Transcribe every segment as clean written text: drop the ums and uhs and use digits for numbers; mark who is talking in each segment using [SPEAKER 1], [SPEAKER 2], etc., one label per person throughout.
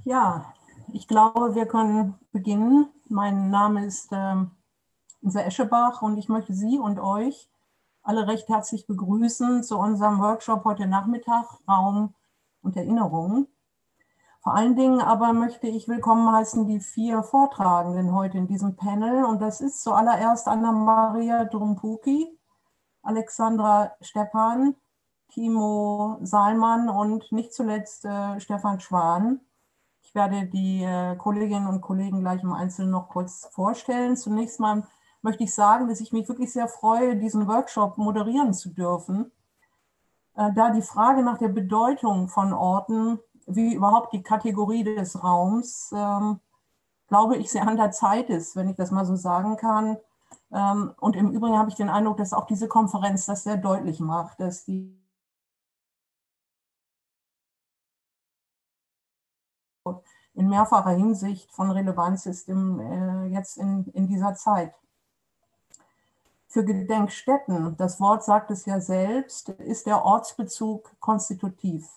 [SPEAKER 1] Ja, ich glaube, wir können beginnen. Mein Name ist Insa Eschebach und ich möchte Sie und euch alle recht herzlich begrüßen zu unserem Workshop heute Nachmittag, Raum und Erinnerung. Vor allen Dingen aber möchte ich willkommen heißen die 4 Vortragenden heute in diesem Panel. Und das ist zuallererst Anna-Maria Drumpuki, Alexandra Stephan, Timo Saalmann und nicht zuletzt Stefan Schwan. Ich werde die Kolleginnen und Kollegen gleich im Einzelnen noch kurz vorstellen. Zunächst mal möchte ich sagen, dass ich mich wirklich sehr freue, diesen Workshop moderieren zu dürfen, da die Frage nach der Bedeutung von Orten, wie überhaupt die Kategorie des Raums, glaube ich, sehr an der Zeit ist, wenn ich das mal so sagen kann. Und im Übrigen habe ich den Eindruck, dass auch diese Konferenz das sehr deutlich macht, dass die in mehrfacher Hinsicht von Relevanz ist jetzt in dieser Zeit. Für Gedenkstätten, das Wort sagt es ja selbst, ist der Ortsbezug konstitutiv.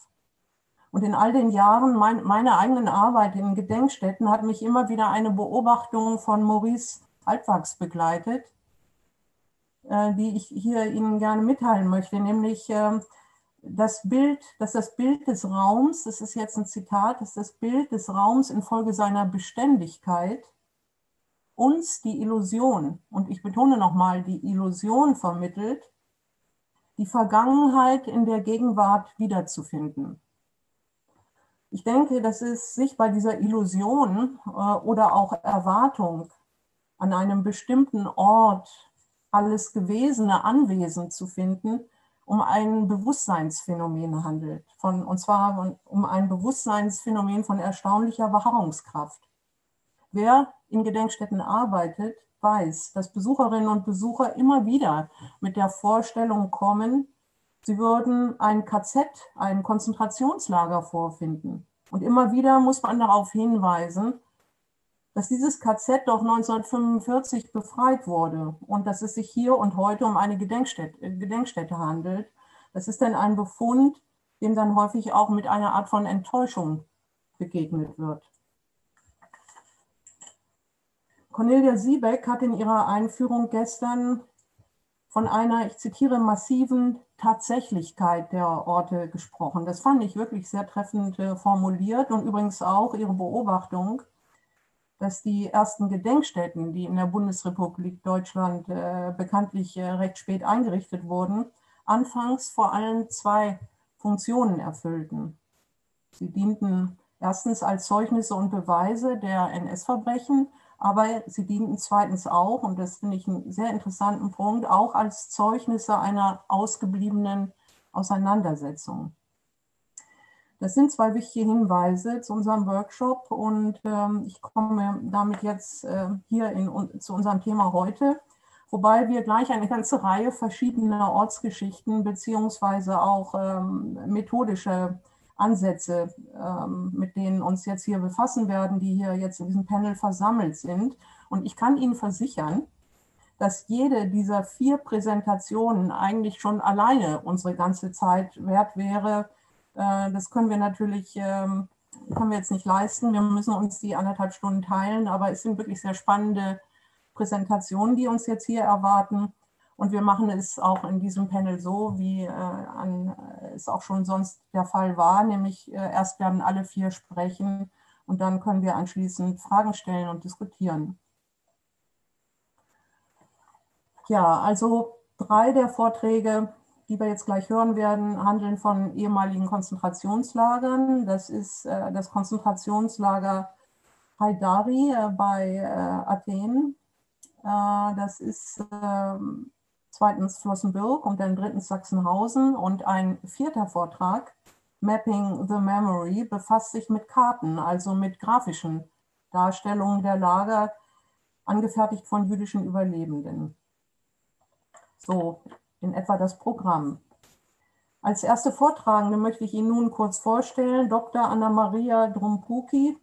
[SPEAKER 1] Und in all den Jahren meiner eigenen Arbeit in Gedenkstätten hat mich immer wieder eine Beobachtung von Maurice Halbwachs begleitet, die ich hier Ihnen gerne mitteilen möchte, nämlich das Bild des Raums, das ist jetzt ein Zitat, dass das Bild des Raums infolge seiner Beständigkeit uns die Illusion, und ich betone nochmal, die Illusion vermittelt, die Vergangenheit in der Gegenwart wiederzufinden. Ich denke, dass es sich bei dieser Illusion oder auch Erwartung an einem bestimmten Ort alles Gewesene anwesend zu finden, um ein Bewusstseinsphänomen handelt, und zwar um ein Bewusstseinsphänomen von erstaunlicher Beharrungskraft. Wer in Gedenkstätten arbeitet, weiß, dass Besucherinnen und Besucher immer wieder mit der Vorstellung kommen, sie würden ein KZ, ein Konzentrationslager vorfinden. Und immer wieder muss man darauf hinweisen, dass dieses KZ doch 1945 befreit wurde und dass es sich hier und heute um eine Gedenkstätte handelt. Das ist dann ein Befund, dem dann häufig auch mit einer Art von Enttäuschung begegnet wird. Cornelia Siebeck hat in ihrer Einführung gestern von einer, ich zitiere, massiven Tatsächlichkeit der Orte gesprochen. Das fand ich wirklich sehr treffend formuliert und übrigens auch ihre Beobachtung, dass die ersten Gedenkstätten, die in der Bundesrepublik Deutschland bekanntlich recht spät eingerichtet wurden, anfangs vor allem 2 Funktionen erfüllten. Sie dienten erstens als Zeugnisse und Beweise der NS-Verbrechen, aber sie dienten zweitens auch, und das finde ich einen sehr interessanten Punkt, auch als Zeugnisse einer ausgebliebenen Auseinandersetzung. Das sind 2 wichtige Hinweise zu unserem Workshop und ich komme damit jetzt hier zu unserem Thema heute, wobei wir gleich eine ganze Reihe verschiedener Ortsgeschichten beziehungsweise auch methodische Ansätze, mit denen uns jetzt hier befassen werden, die hier jetzt in diesem Panel versammelt sind. Und ich kann Ihnen versichern, dass jede dieser 4 Präsentationen eigentlich schon alleine unsere ganze Zeit wert wäre. Das können wir natürlich, können wir jetzt nicht leisten. Wir müssen uns die 1,5 Stunden teilen, aber es sind wirklich sehr spannende Präsentationen, die uns jetzt hier erwarten. Und wir machen es auch in diesem Panel so, wie es auch schon sonst der Fall war, nämlich erst werden alle 4 sprechen und dann können wir anschließend Fragen stellen und diskutieren. Ja, also 3 der Vorträge, die wir jetzt gleich hören werden, handeln von ehemaligen Konzentrationslagern. Das ist das Konzentrationslager Haidari bei Athen. Das ist zweitens Flossenbürg und dann drittens Sachsenhausen. Und ein 4. Vortrag, Mapping the Memory, befasst sich mit Karten, also mit grafischen Darstellungen der Lager, angefertigt von jüdischen Überlebenden. So in etwa das Programm. Als erste Vortragende möchte ich Ihnen nun kurz vorstellen, Dr. Anna-Maria Drumpuki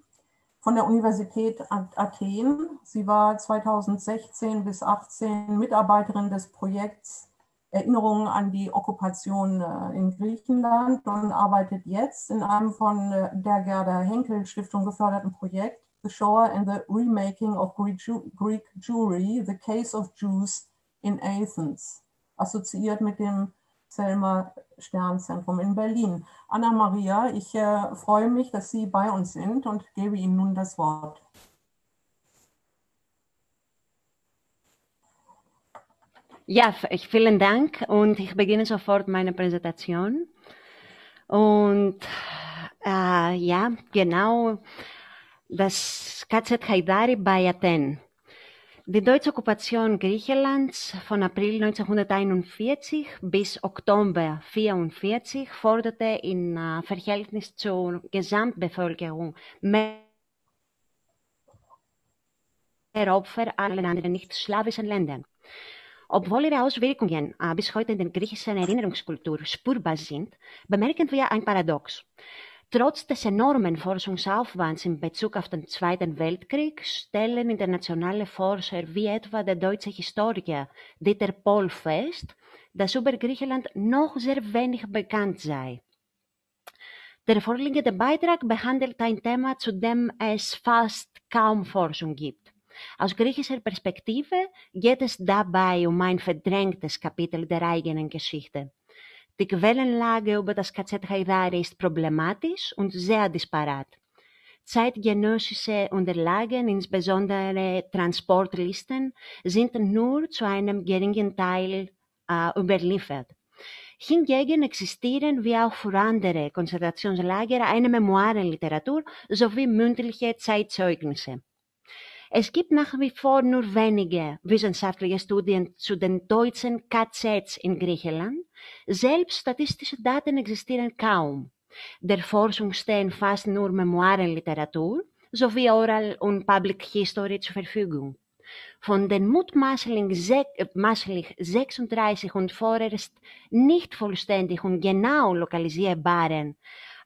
[SPEAKER 1] von der Universität Athen. Sie war 2016 bis 2018 Mitarbeiterin des Projekts Erinnerungen an die Okkupation in Griechenland und arbeitet jetzt in einem von der Gerda Henkel Stiftung geförderten Projekt The Shoah and the Remaking of Greek Jewry, The Case of Jews in Athens, assoziiert mit dem Selma Sternzentrum in Berlin. Anna-Maria, ich freue mich, dass Sie bei uns sind und gebe Ihnen nun das Wort.
[SPEAKER 2] Ja, vielen Dank und ich beginne sofort meine Präsentation. Und ja, genau, das KZ Haidari bei Athen. Die deutsche Okkupation Griechenlands von April 1941 bis Oktober 1944 forderte in Verhältnis zur Gesamtbevölkerung mehr Opfer als in anderen nicht-slawischen Ländern. Obwohl ihre Auswirkungen bis heute in der griechischen Erinnerungskultur spürbar sind, bemerken wir ein Paradox. Trotz des enormen Forschungsaufwands in Bezug auf den Zweiten Weltkrieg stellen internationale Forscher wie etwa der deutsche Historiker Dieter Pohl fest, dass über Griechenland noch sehr wenig bekannt sei. Der vorliegende Beitrag behandelt ein Thema, zu dem es fast kaum Forschung gibt. Aus griechischer Perspektive geht es dabei um ein verdrängtes Kapitel der eigenen Geschichte. Die Quellenlage über das KZ Haidari ist problematisch und sehr disparat. Zeitgenössische Unterlagen, insbesondere Transportlisten, sind nur zu einem geringen Teil überliefert. Hingegen existieren wie auch für andere Konzentrationslager eine Memoirenliteratur sowie mündliche Zeitzeugnisse. Es gibt nach wie vor nur wenige wissenschaftliche Studien zu den deutschen KZs in Griechenland. Selbst statistische Daten existieren kaum. Der Forschung stehen fast nur Memoirenliteratur sowie Oral- und Public History zur Verfügung. Von den mutmaßlich 36 und vorerst nicht vollständig und genau lokalisierbaren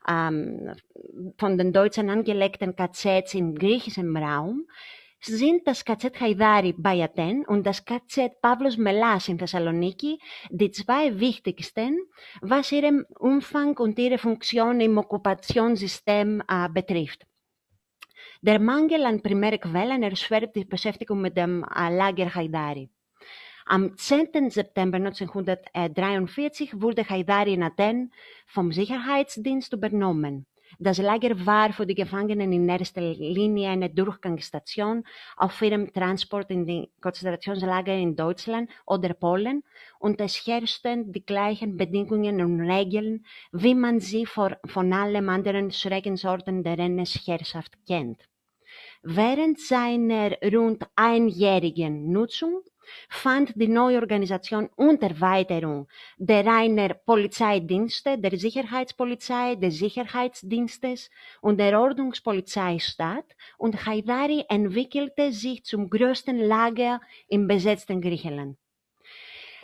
[SPEAKER 2] von den Deutschen angelegten KZs im griechischen Raum sind das KZ Haidari bei Athen und das KZ Pavlos Melas in Thessaloniki die zwei wichtigsten, was ihren Umfang und ihre Funktion im Okkupationssystem betrifft. Der Mangel an Primärquellen erschwert die Beschäftigung mit dem Lager Haidari. Am 10. September 1943 wurde Haidari in Athen vom Sicherheitsdienst übernommen. Das Lager war für die Gefangenen in erster Linie eine Durchgangsstation auf ihrem Transport in die Konzentrationslager in Deutschland oder Polen und es herrschten die gleichen Bedingungen und Regeln, wie man sie von allen anderen Schreckensorten der NS-Herrschaft kennt. Während seiner rund einjährigen Nutzung fand die neue Organisation und Erweiterung der reinen Polizeidienste, der Sicherheitspolizei, des Sicherheitsdienstes und der Ordnungspolizei statt und Haidari entwickelte sich zum größten Lager im besetzten Griechenland.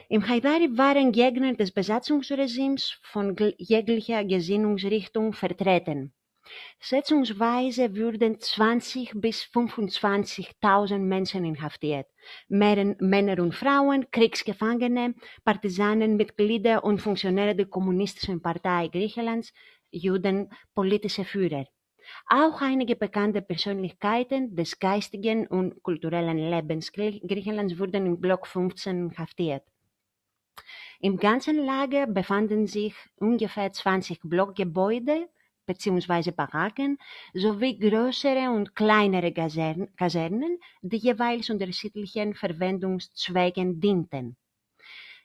[SPEAKER 2] Im Haidari waren Gegner des Besatzungsregimes von jeglicher Gesinnungsrichtung vertreten. Schätzungsweise würden 20 bis 25.000 Menschen inhaftiert. Männer und Frauen, Kriegsgefangene, Partisanenmitglieder und Funktionäre der Kommunistischen Partei Griechenlands, Juden, politische Führer. Auch einige bekannte Persönlichkeiten des geistigen und kulturellen Lebens Griechenlands wurden im Block 15 inhaftiert. Im ganzen Lager befanden sich ungefähr 20 Blockgebäude bzw. Baracken sowie größere und kleinere Kasernen, die jeweils unterschiedlichen Verwendungszwecken dienten.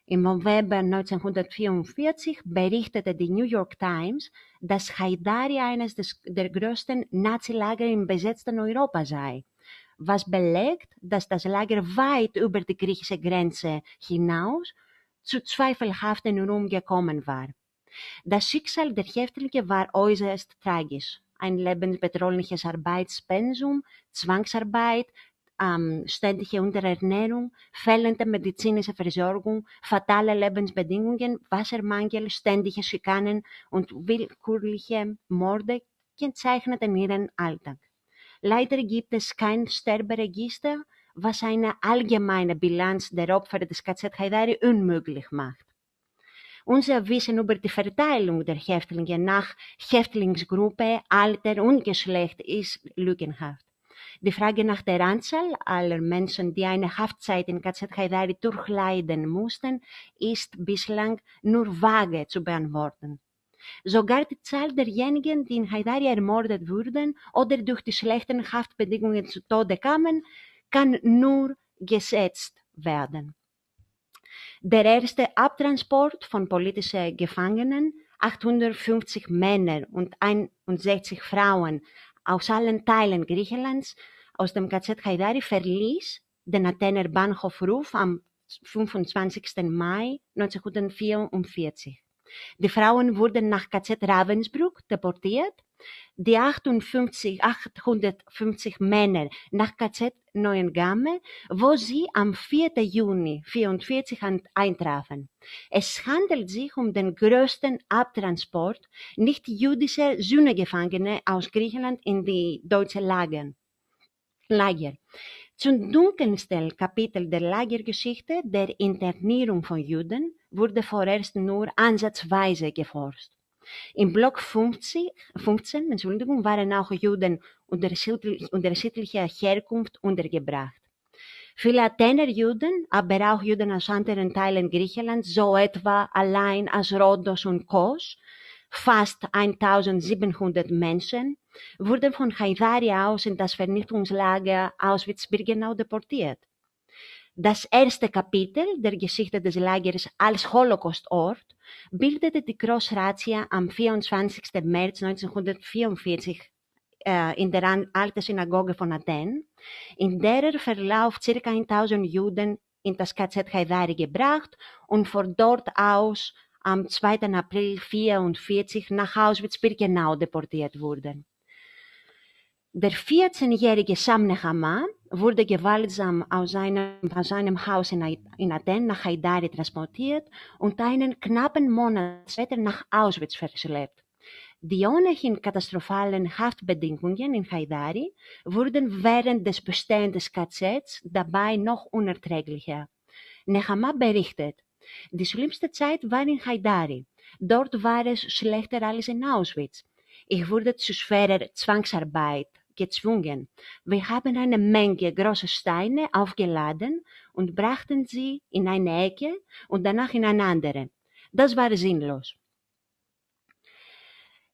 [SPEAKER 2] Im November 1944 berichtete die New York Times, dass Haidari eines der größten Nazi-Lager im besetzten Europa sei, was belegt, dass das Lager weit über die griechische Grenze hinaus zu zweifelhaften Ruhm gekommen war. Das Schicksal der Häftlinge war äußerst tragisch. Ein lebensbedrohliches Arbeitspensum, Zwangsarbeit, ständige Unterernährung, fehlende medizinische Versorgung, fatale Lebensbedingungen, Wassermangel, ständige Schikanen und willkürliche Morde kennzeichneten ihren Alltag. Leider gibt es kein Sterberegister was eine allgemeine Bilanz der Opfer des KZ Haidari unmöglich macht. Unser Wissen über die Verteilung der Häftlinge nach Häftlingsgruppe, Alter und Geschlecht ist lügenhaft. Die Frage nach der Anzahl aller Menschen, die eine Haftzeit in KZ Haidari durchleiden mussten, ist bislang nur vage zu beantworten. Sogar die Zahl derjenigen, die in Haidari ermordet wurden oder durch die schlechten Haftbedingungen zu Tode kamen, kann nur geschätzt werden. Der erste Abtransport von politischen Gefangenen, 850 Männer und 61 Frauen aus allen Teilen Griechenlands aus dem KZ Haidari verließ den Athener Bahnhof Ruf am 25. Mai 1944. Die Frauen wurden nach KZ Ravensbrück deportiert, die 850 Männer nach KZ Neuengamme, wo sie am 4. Juni 1944 eintrafen. Es handelt sich um den größten Abtransport nicht-jüdischer Sühnegefangene aus Griechenland in die deutsche Lager. Zum dunkelsten Kapitel der Lagergeschichte, der Internierung von Juden, wurde vorerst nur ansatzweise geforscht. Im Block 15 waren auch Juden unterschiedlicher Herkunft untergebracht. Viele Athener Juden, aber auch Juden aus anderen Teilen Griechenlands, so etwa allein aus Rhodos und Kos, fast 1700 Menschen, wurden von Haidari aus in das Vernichtungslager Auschwitz-Birkenau deportiert. Das erste Kapitel der Geschichte des Lagers als Holocaustort bildete die Großrazzia am 24. März 1944 in der Alten Synagoge von Athen, in der Verlauf ca. 1000 Juden in das KZ Haidari gebracht und von dort aus am 2. April 1944 nach Auschwitz-Birkenau deportiert wurden. Der 14-jährige Sam Nechama wurde gewaltsam aus seinem Haus in Athen nach Haidari transportiert und einen knappen Monat später nach Auschwitz verschleppt. Die ohnehin katastrophalen Haftbedingungen in Haidari wurden während des Bestehens des KZs dabei noch unerträglicher. Nechama berichtet, die schlimmste Zeit war in Haidari. Dort war es schlechter als in Auschwitz. Ich wurde zu schwerer Zwangsarbeit gezwungen. Wir haben eine Menge große Steine aufgeladen und brachten sie in eine Ecke und danach in eine andere. Das war sinnlos.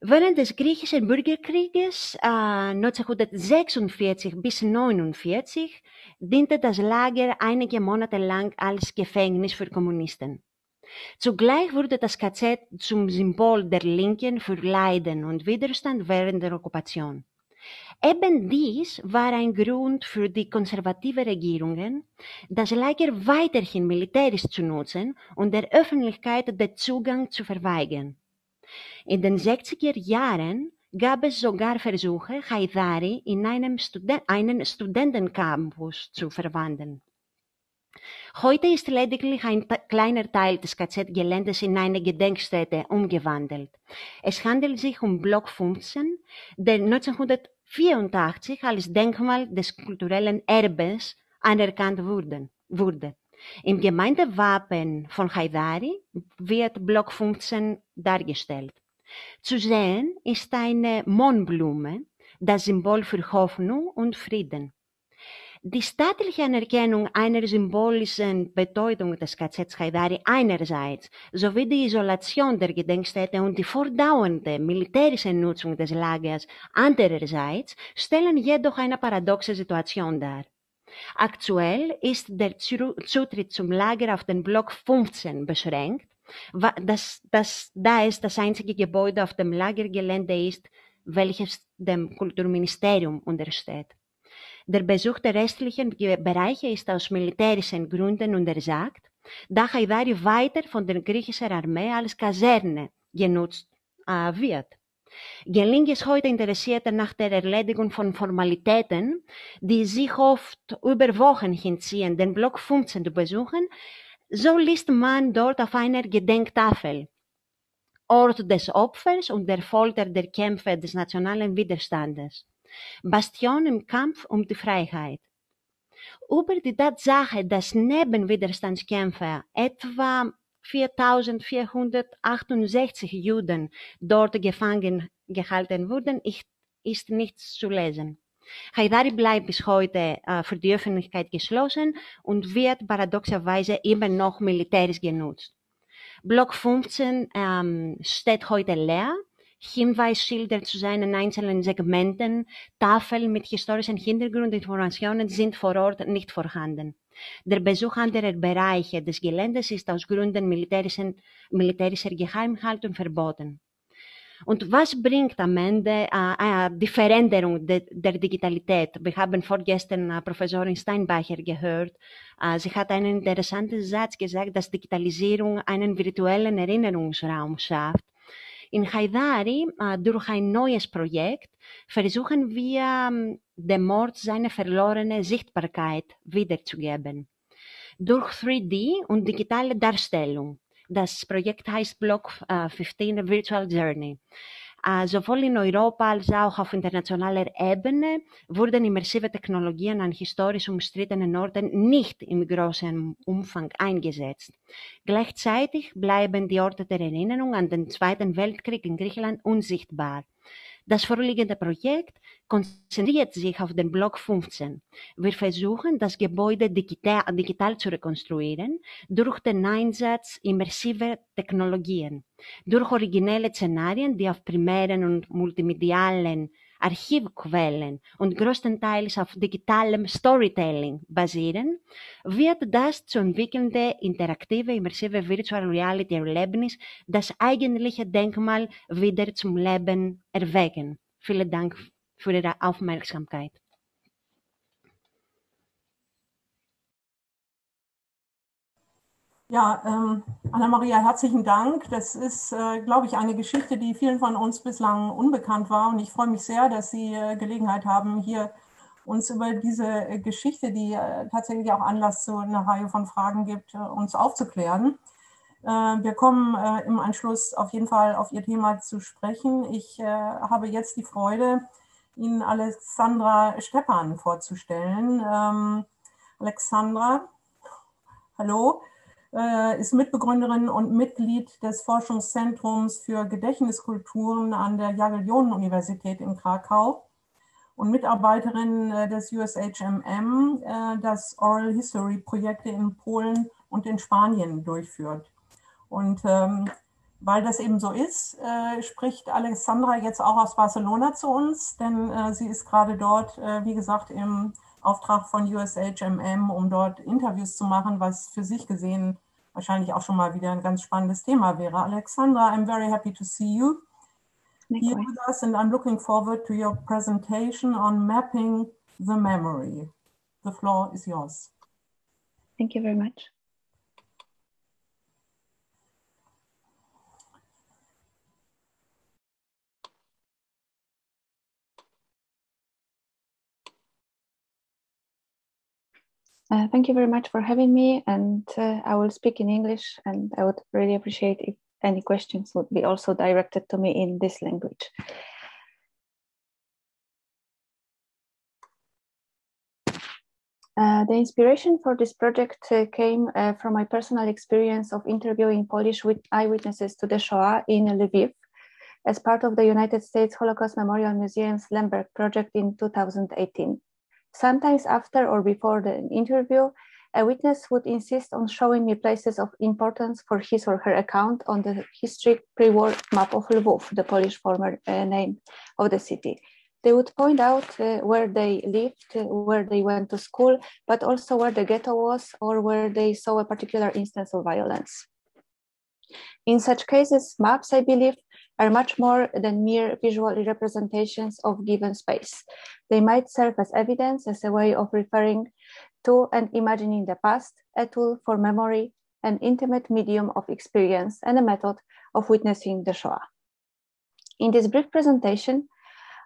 [SPEAKER 2] Während des griechischen Bürgerkrieges 1946 bis 1949 diente das Lager einige Monate lang als Gefängnis für Kommunisten. Zugleich wurde das KZ zum Symbol der Linken für Leiden und Widerstand während der Okkupation. Eben dies war ein Grund für die konservative Regierungen, das Lager weiterhin militärisch zu nutzen und der Öffentlichkeit den Zugang zu verweigern. In den 60er Jahren gab es sogar Versuche, Haidari in einen Studentencampus zu verwandeln. Heute ist lediglich ein kleiner Teil des KZ-Geländes in eine Gedenkstätte umgewandelt. Es handelt sich um Block 15, der 1984 als Denkmal des kulturellen Erbes anerkannt wurde. Im Gemeindewappen von Haidari wird Block 15 dargestellt. Zu sehen ist eine Mohnblume, das Symbol für Hoffnung und Frieden. Die staatliche Anerkennung einer symbolischen Bedeutung des KZ Haidari einerseits sowie die Isolation der Gedenkstätte und die fortdauernde militärische Nutzung des Lagers andererseits stellen jedoch eine paradoxe Situation dar. Aktuell ist der Zutritt zum Lager auf den Block 15 beschränkt, da es das einzige Gebäude auf dem Lagergelände ist, welches dem Kulturministerium untersteht. Der Besuch der restlichen Bereiche ist aus militärischen Gründen untersagt, da Haidari weiter von der griechischen Armee als Kaserne genutzt wird. Gelingt es heute Interessierten nach der Erledigung von Formalitäten, die sich oft über Wochen hinziehen, den Block 15 zu besuchen, so liest man dort auf einer Gedenktafel Ort des Opfers und der Folter der Kämpfer des nationalen Widerstandes. Bastion im Kampf um die Freiheit. Über die Tatsache, dass neben Widerstandskämpfer etwa 4.468 Juden dort gefangen gehalten wurden, ist nichts zu lesen. Haidari bleibt bis heute für die Öffentlichkeit geschlossen und wird paradoxerweise immer noch militärisch genutzt. Block 15 steht heute leer. Hinweisschilder zu seinen einzelnen Segmenten, Tafeln mit historischen Hintergrundinformationen sind vor Ort nicht vorhanden. Der Besuch anderer Bereiche des Geländes ist aus Gründen militärischer Geheimhaltung verboten. Und was bringt am Ende die Veränderung der Digitalität? Wir haben vorgestern Professorin Steinbacher gehört. Sie hat einen interessanten Satz gesagt, dass Digitalisierung einen virtuellen Erinnerungsraum schafft. In Haidari, durch ein neues Projekt, versuchen wir, dem Mord seine verlorene Sichtbarkeit wiederzugeben. Durch 3D und digitale Darstellung. Das Projekt heißt Block 15 Virtual Journey. Sowohl in Europa als auch auf internationaler Ebene wurden immersive Technologien an historisch umstrittenen Orten nicht im großen Umfang eingesetzt. Gleichzeitig bleiben die Orte der Erinnerung an den Zweiten Weltkrieg in Griechenland unsichtbar. Das vorliegende Projekt konzentriert sich auf den Block 15. Wir versuchen, das Gebäude digital zu rekonstruieren durch den Einsatz immersiver Technologien, durch originelle Szenarien, die auf primären und multimedialen Archivquellen und größtenteils auf digitalem Storytelling basieren, wird das zu entwickelnde interaktive, immersive Virtual Reality Erlebnis das eigentliche Denkmal wieder zum Leben erwecken. Vielen Dank für Ihre Aufmerksamkeit.
[SPEAKER 1] Ja, Anna-Maria, herzlichen Dank. Das ist, glaube ich, eine Geschichte, die vielen von uns bislang unbekannt war. Und ich freue mich sehr, dass Sie Gelegenheit haben, hier uns über diese Geschichte, die tatsächlich auch Anlass zu einer Reihe von Fragen gibt, uns aufzuklären. Wir kommen im Anschluss auf jeden Fall auf Ihr Thema zu sprechen. Ich habe jetzt die Freude, Ihnen Alexandra Stepan vorzustellen. Alexandra, hallo. Ist Mitbegründerin und Mitglied des Forschungszentrums für Gedächtniskulturen an der Jagiellonien-Universität in Krakau und Mitarbeiterin des USHMM, das Oral History Projekte in Polen und in Spanien durchführt. Und weil das eben so ist, spricht Alexandra jetzt auch aus Barcelona zu uns, denn sie ist gerade dort, wie gesagt, im Auftrag von USHMM, um dort Interviews zu machen, was für sich gesehen wahrscheinlich auch schon mal wieder ein ganz spannendes Thema wäre. Alexandra, I'm very happy to see you here with us, and I'm looking forward to your presentation on mapping the memory. The floor is yours.
[SPEAKER 3] Thank you very much. Thank you very much for having me, and I will speak in English, and I would really appreciate if any questions would be also directed to me in this language. The inspiration for this project came from my personal experience of interviewing Polish eyewitnesses to the Shoah in Lviv as part of the United States Holocaust Memorial Museum's Lemberg project in 2018. Sometimes after or before the interview, a witness would insist on showing me places of importance for his or her account on the historic pre-war map of Lwów, the Polish former name of the city. They would point out where they lived, where they went to school, but also where the ghetto was or where they saw a particular instance of violence. In such cases, maps, I believe, are much more than mere visual representations of given space. They might serve as evidence, as a way of referring to and imagining the past, a tool for memory, an intimate medium of experience, and a method of witnessing the Shoah. In this brief presentation,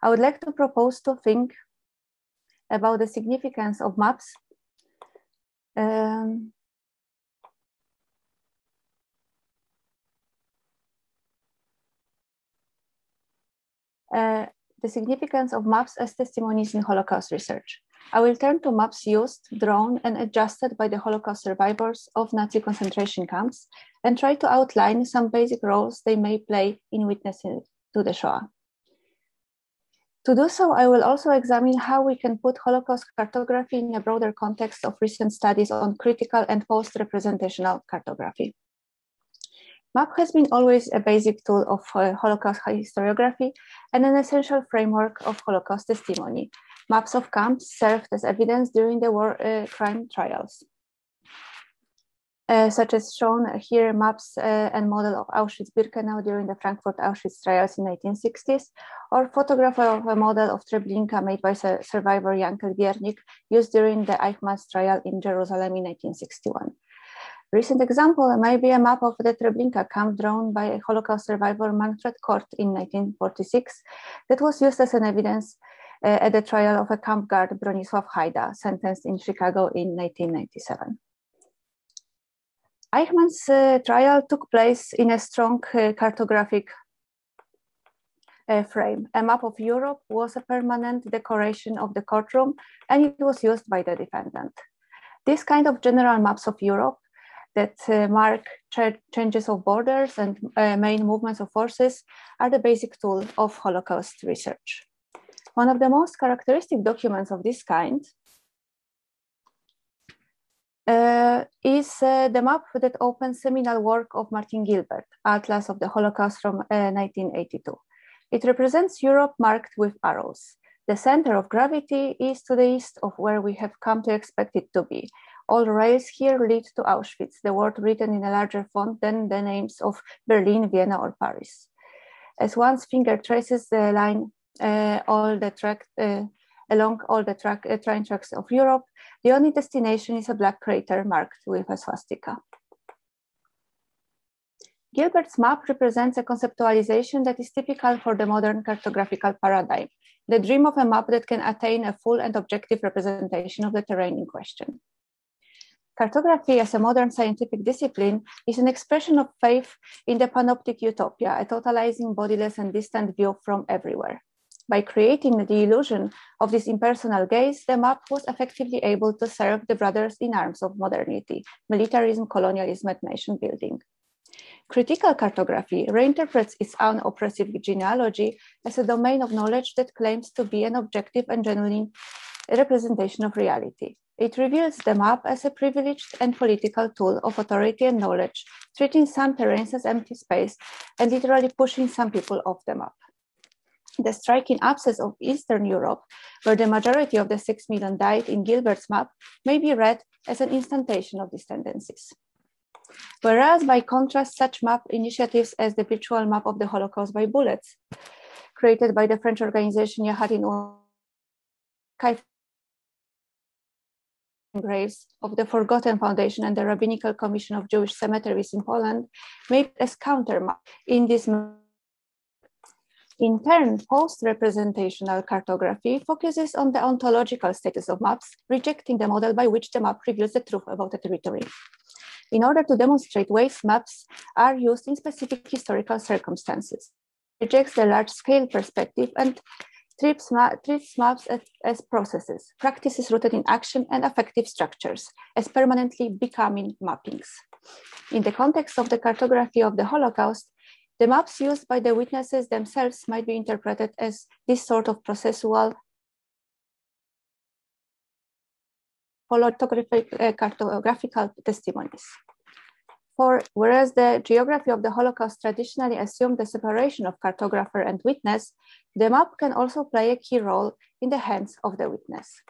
[SPEAKER 3] I would like to propose to think about the significance of maps the significance of maps as testimonies in Holocaust research. I will turn to maps used, drawn, and adjusted by the Holocaust survivors of Nazi concentration camps and try to outline some basic roles they may play in witnessing to the Shoah. To do so, I will also examine how we can put Holocaust cartography in a broader context of recent studies on critical and post-representational cartography. MAP has been always a basic tool of Holocaust historiography and an essential framework of Holocaust testimony. Maps of camps served as evidence during the war crime trials, such as shown here, maps and model of Auschwitz-Birkenau during the Frankfurt Auschwitz trials in 1960s, or photograph of a model of Treblinka made by survivor Jankel Wiernik used during the Eichmann's trial in Jerusalem in 1961. Recent example may be a map of the Treblinka camp drawn by Holocaust survivor Manfred Kort in 1946 that was used as an evidence at the trial of a camp guard Bronisław Hajda, sentenced in Chicago in 1997. Eichmann's trial took place in a strong cartographic frame. A map of Europe was a permanent decoration of the courtroom, and it was used by the defendant. This kind of general maps of Europe that mark changes of borders and main movements of forces are the basic tool of Holocaust research. One of the most characteristic documents of this kind is the map that opens seminal work of Martin Gilbert, Atlas of the Holocaust from 1982. It represents Europe marked with arrows. The center of gravity is to the east of where we have come to expect it to be. All rails here lead to Auschwitz, the word written in a larger font than the names of Berlin, Vienna, or Paris. As one's finger traces the line along all the train tracks of Europe, the only destination is a black crater marked with a swastika. Gilbert's map represents a conceptualization that is typical for the modern cartographical paradigm, the dream of a map that can attain a full and objective representation of the terrain in question. Cartography as a modern scientific discipline is an expression of faith in the panoptic utopia, a totalizing, bodiless, and distant view from everywhere. By creating the illusion of this impersonal gaze, the map was effectively able to serve the brothers in arms of modernity, militarism, colonialism, and nation building. Critical cartography reinterprets its own oppressive genealogy as a domain of knowledge that claims to be an objective and genuine representation of reality. It reveals the map as a privileged and political tool of authority and knowledge, treating some terrains as empty space and literally pushing some people off the map. The striking absence of Eastern Europe, where the majority of the 6 million died in Gilbert's map, may be read as an instantation of these tendencies. Whereas, by contrast, such map initiatives as the virtual map of the Holocaust by bullets, created by the French organization Yahad in graves of the Forgotten Foundation and the Rabbinical Commission of Jewish Cemeteries in Poland, made as counter map in this. In turn, post-representational cartography focuses on the ontological status of maps, rejecting the model by which the map reveals the truth about a territory. In order to demonstrate ways maps are used in specific historical circumstances, it rejects the large-scale perspective and treats maps as processes, practices rooted in action and affective structures, as permanently becoming mappings. In the context of the cartography of the Holocaust, the maps used by the witnesses themselves might be interpreted as this sort of processual cartographical testimonies. Whereas the geography of the Holocaust traditionally assumed the separation of cartographer and witness, the map can also play a key role in the hands of the witness.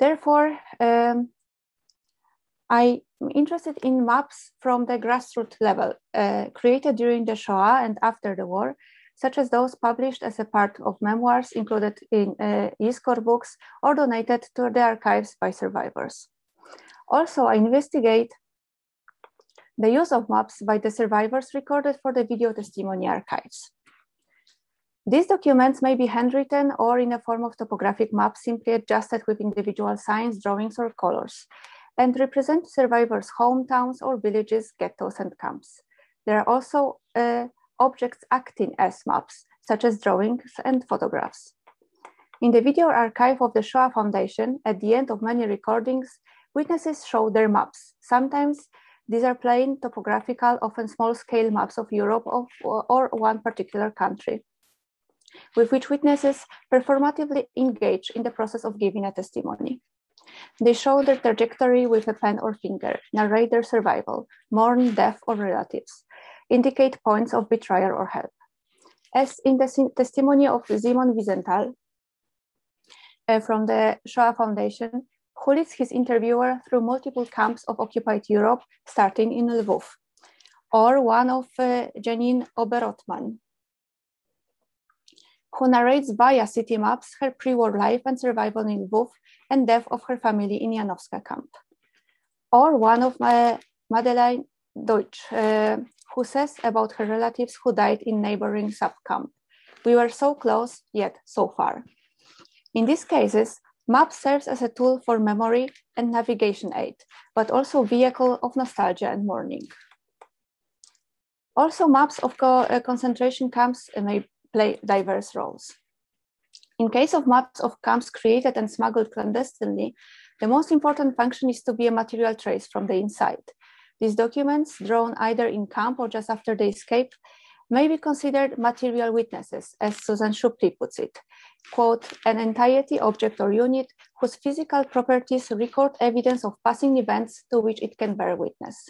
[SPEAKER 3] Therefore, I'm interested in maps from the grassroots level, created during the Shoah and after the war, such as those published as a part of memoirs included in Yizkor books or donated to the archives by survivors. Also, I investigate the use of maps by the survivors recorded for the video testimony archives. These documents may be handwritten or in a form of topographic maps simply adjusted with individual signs, drawings, or colors, and represent survivors' hometowns or villages, ghettos, and camps. There are also objects acting as maps, such as drawings and photographs. In the video archive of the Shoah Foundation, at the end of many recordings, witnesses show their maps. Sometimes these are plain topographical, often small-scale maps of Europe or one particular country, with which witnesses performatively engage in the process of giving a testimony. They show their trajectory with a pen or finger, narrate their survival, mourn death or relatives, indicate points of betrayal or help. As in the testimony of Simon Wiesenthal from the Shoah Foundation, who leads his interviewer through multiple camps of occupied Europe, starting in Lvov, or one of Janine Oberotman, who narrates via city maps her pre-war life and survival in Lvov and death of her family in Janowska camp. Or one of Madeleine Deutsch, who says about her relatives who died in neighboring sub-camp. We were so close, yet so far. In these cases, map serves as a tool for memory and navigation aid, but also vehicle of nostalgia and mourning. Also, maps of concentration camps may play diverse roles. In case of maps of camps created and smuggled clandestinely, the most important function is to be a material trace from the inside. These documents, drawn either in camp or just after the escape, may be considered material witnesses, as Susan Schuppli puts it, quote, an entity, object or unit whose physical properties record evidence of passing events to which it can bear witness.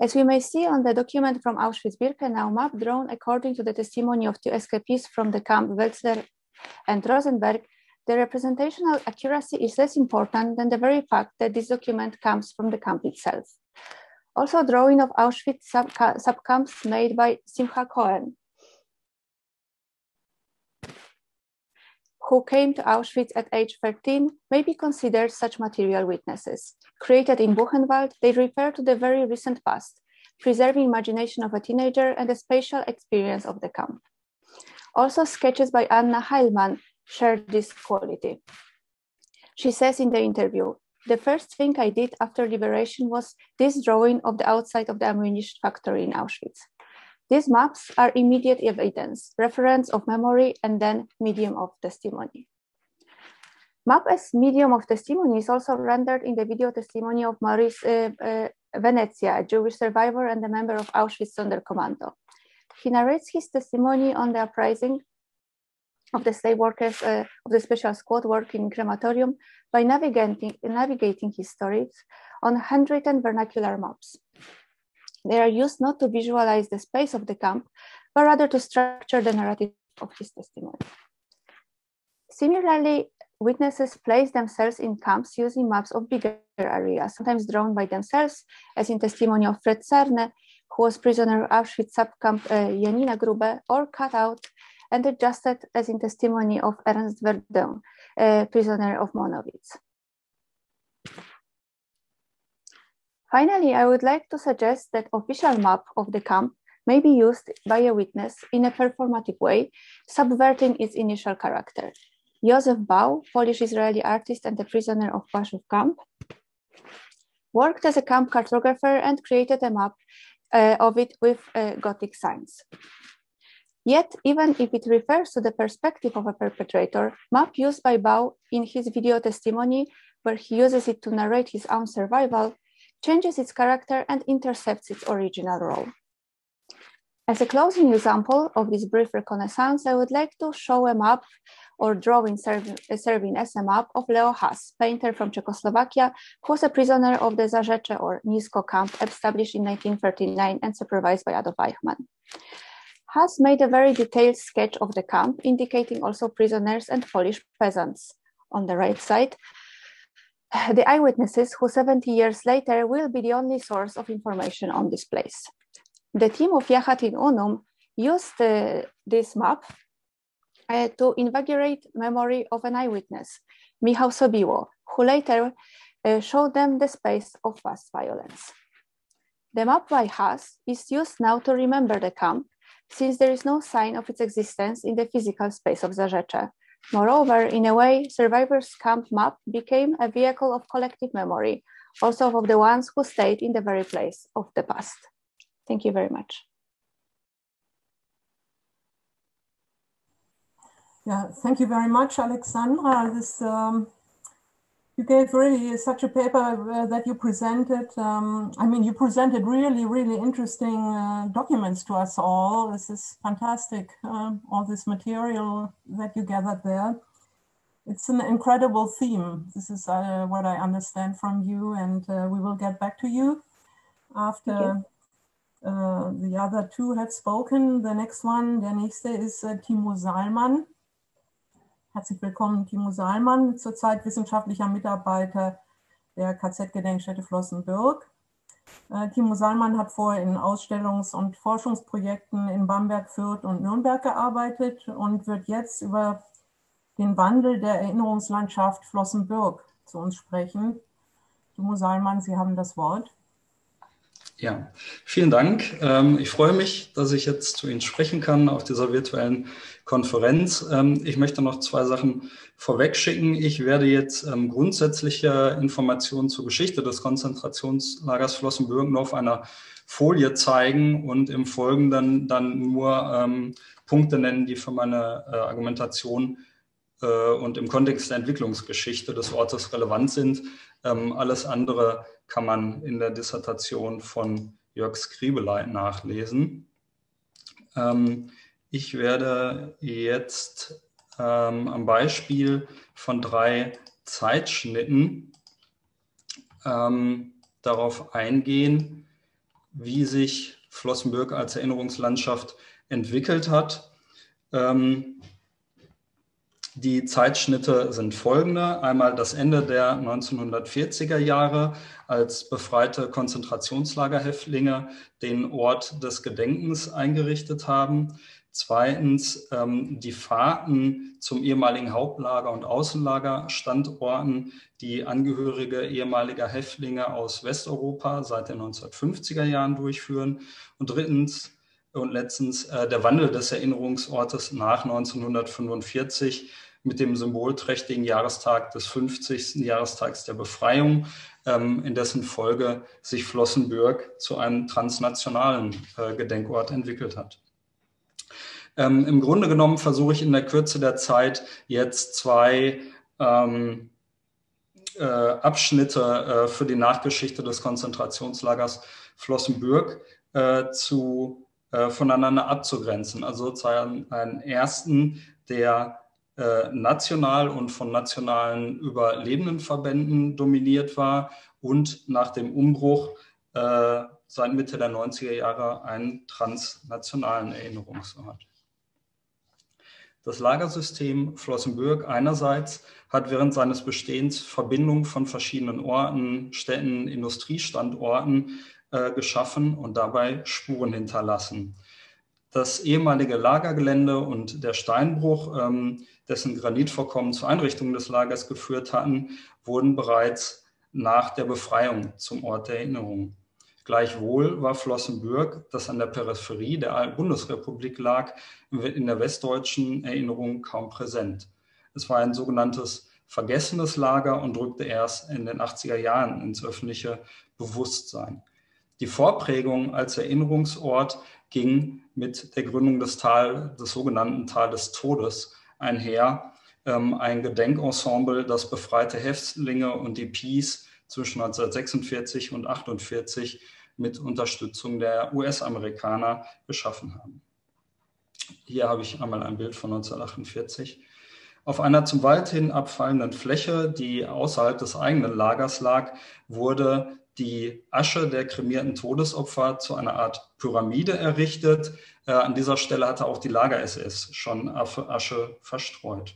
[SPEAKER 3] As we may see on the document from Auschwitz-Birkenau map drawn according to the testimony of two escapees from the camp Welzler and Rosenberg, the representational accuracy is less important than the very fact that this document comes from the camp itself. Also, drawing of Auschwitz subcamps made by Simcha Cohen, who came to Auschwitz at age 13, may be considered such material witnesses. Created in Buchenwald, they refer to the very recent past, preserving imagination of a teenager and the spatial experience of the camp. Also, sketches by Anna Heilmann share this quality. She says in the interview, the first thing I did after liberation was this drawing of the outside of the ammunition factory in Auschwitz. These maps are immediate evidence, reference of memory, and then medium of testimony. Map as medium of testimony is also rendered in the video testimony of Maurice Venezia, a Jewish survivor and a member of Auschwitz Sonderkommando. He narrates his testimony on the uprising of the slave workers of the special squad working in crematorium by navigating his stories on handwritten vernacular maps. They are used not to visualize the space of the camp, but rather to structure the narrative of his testimony. Similarly, witnesses place themselves in camps using maps of bigger areas, sometimes drawn by themselves, as in testimony of Fred Cerne, who was prisoner of Auschwitz subcamp Janina Grube, or cut out and adjusted as in testimony of Ernst Verdun, prisoner of Monowitz. Finally, I would like to suggest that official map of the camp may be used by a witness in a performative way, subverting its initial character. Józef Bał, Polish-Israeli artist and a prisoner of Paszów camp, worked as a camp cartographer and created a map of it with Gothic signs. Yet, even if it refers to the perspective of a perpetrator, map used by Bał in his video testimony, where he uses it to narrate his own survival, changes its character and intercepts its original role. As a closing example of this brief reconnaissance, I would like to show a map or drawing serving as a map of Leo Haas, painter from Czechoslovakia, who was a prisoner of the Zarzecze or Nisko camp established in 1939 and supervised by Adolf Eichmann. Haas made a very detailed sketch of the camp, indicating also prisoners and Polish peasants. On the right side, the eyewitnesses who 70 years later will be the only source of information on this place. The team of Yachad in Unum used this map to invigorate memory of an eyewitness, Michał Sobiło, who later showed them the space of past violence. The map by Haas is used now to remember the camp, since there is no sign of its existence in the physical space of Zarzecze. Moreover, in a way, survivors' camp map became a vehicle of collective memory, also of the ones who stayed in the very place of the past. Thank you very much.
[SPEAKER 1] Yeah, thank you very much, Alexandra. You gave really such a paper that you presented. I mean, you presented really, really interesting documents to us all. This is fantastic, all this material that you gathered there. It's an incredible theme. This is what I understand from you, and we will get back to you after the other two have spoken. The next one, der nächste ist Timo Salmann. Herzlich willkommen, Timo Salmann, zurzeit wissenschaftlicher Mitarbeiter der KZ-Gedenkstätte Flossenbürg. Timo Salmann hat vorher in Ausstellungs- und Forschungsprojekten in Bamberg, Fürth und Nürnberg gearbeitet und wird jetzt über den Wandel der Erinnerungslandschaft Flossenbürg zu uns sprechen. Timo Salmann, Sie haben das Wort.
[SPEAKER 4] Ja, vielen Dank. Ich freue mich, dass ich jetzt zu Ihnen sprechen kann auf dieser virtuellen Konferenz. Ich möchte noch zwei Sachen vorwegschicken. Ich werde jetzt grundsätzliche Informationen zur Geschichte des Konzentrationslagers Flossenbürg nur auf einer Folie zeigen und im Folgenden dann nur Punkte nennen, die für meine Argumentation und im Kontext der Entwicklungsgeschichte des Ortes relevant sind. Alles andere kann man in der Dissertation von Jörg Skribeleit nachlesen. Ich werde jetzt am Beispiel von 3 Zeitschnitten darauf eingehen, wie sich Flossenbürg als Erinnerungslandschaft entwickelt hat. Die Zeitschnitte sind folgende. Einmal das Ende der 1940er Jahre, als befreite Konzentrationslagerhäftlinge den Ort des Gedenkens eingerichtet haben. Zweitens die Fahrten zum ehemaligen Hauptlager und Außenlagerstandorten, die Angehörige ehemaliger Häftlinge aus Westeuropa seit den 1950er Jahren durchführen. Und drittens und letztens der Wandel des Erinnerungsortes nach 1945 mit dem symbolträchtigen Jahrestag des 50. Jahrestags der Befreiung, in dessen Folge sich Flossenbürg zu einem transnationalen Gedenkort entwickelt hat. Im Grunde genommen versuche ich in der Kürze der Zeit jetzt 2 Abschnitte für die Nachgeschichte des Konzentrationslagers Flossenbürg voneinander abzugrenzen. Also sozusagen einen ersten, der national und von nationalen Überlebendenverbänden dominiert war und nach dem Umbruch seit Mitte der 90er Jahre einen transnationalen Erinnerungsort. Das Lagersystem Flossenbürg einerseits hat während seines Bestehens Verbindungen von verschiedenen Orten, Städten, Industriestandorten geschaffen und dabei Spuren hinterlassen. Das ehemalige Lagergelände und der Steinbruch, dessen Granitvorkommen zur Einrichtung des Lagers geführt hatten, wurden bereits nach der Befreiung zum Ort der Erinnerung. Gleichwohl war Flossenbürg, das an der Peripherie der Bundesrepublik lag, in der westdeutschen Erinnerung kaum präsent. Es war ein sogenanntes vergessenes Lager und rückte erst in den 80er Jahren ins öffentliche Bewusstsein. Die Vorprägung als Erinnerungsort ging mit der Gründung des sogenannten Tal des Todes einher. Ein Gedenkensemble, das befreite Häftlinge und DPs zwischen 1946 und 1948 mit Unterstützung der US-Amerikaner geschaffen haben. Hier habe ich einmal ein Bild von 1948. Auf einer zum Wald hin abfallenden Fläche, die außerhalb des eigenen Lagers lag, wurde die Asche der kremierten Todesopfer zu einer Art Pyramide errichtet. An dieser Stelle hatte auch die Lager-SS schon Asche verstreut.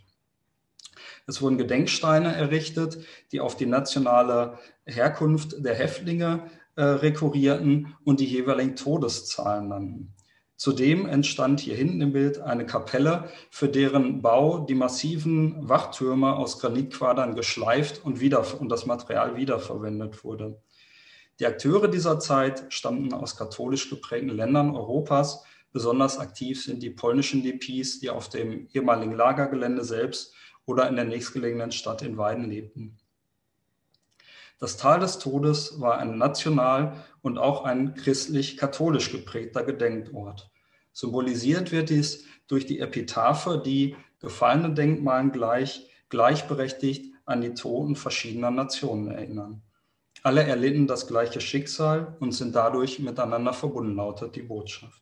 [SPEAKER 4] Es wurden Gedenksteine errichtet, die auf die nationale Herkunft der Häftlinge rekurrierten und die jeweiligen Todeszahlen nannten. Zudem entstand hier hinten im Bild eine Kapelle, für deren Bau die massiven Wachtürme aus Granitquadern geschleift und das Material wiederverwendet wurde. Die Akteure dieser Zeit stammten aus katholisch geprägten Ländern Europas. Besonders aktiv sind die polnischen DPs, die auf dem ehemaligen Lagergelände selbst oder in der nächstgelegenen Stadt in Weiden lebten. Das Tal des Todes war ein national und auch ein christlich-katholisch geprägter Gedenkort. Symbolisiert wird dies durch die Epitaphe, die gefallenen Denkmalen gleichberechtigt an die Toten verschiedener Nationen erinnern. Alle erlitten das gleiche Schicksal und sind dadurch miteinander verbunden, lautet die Botschaft.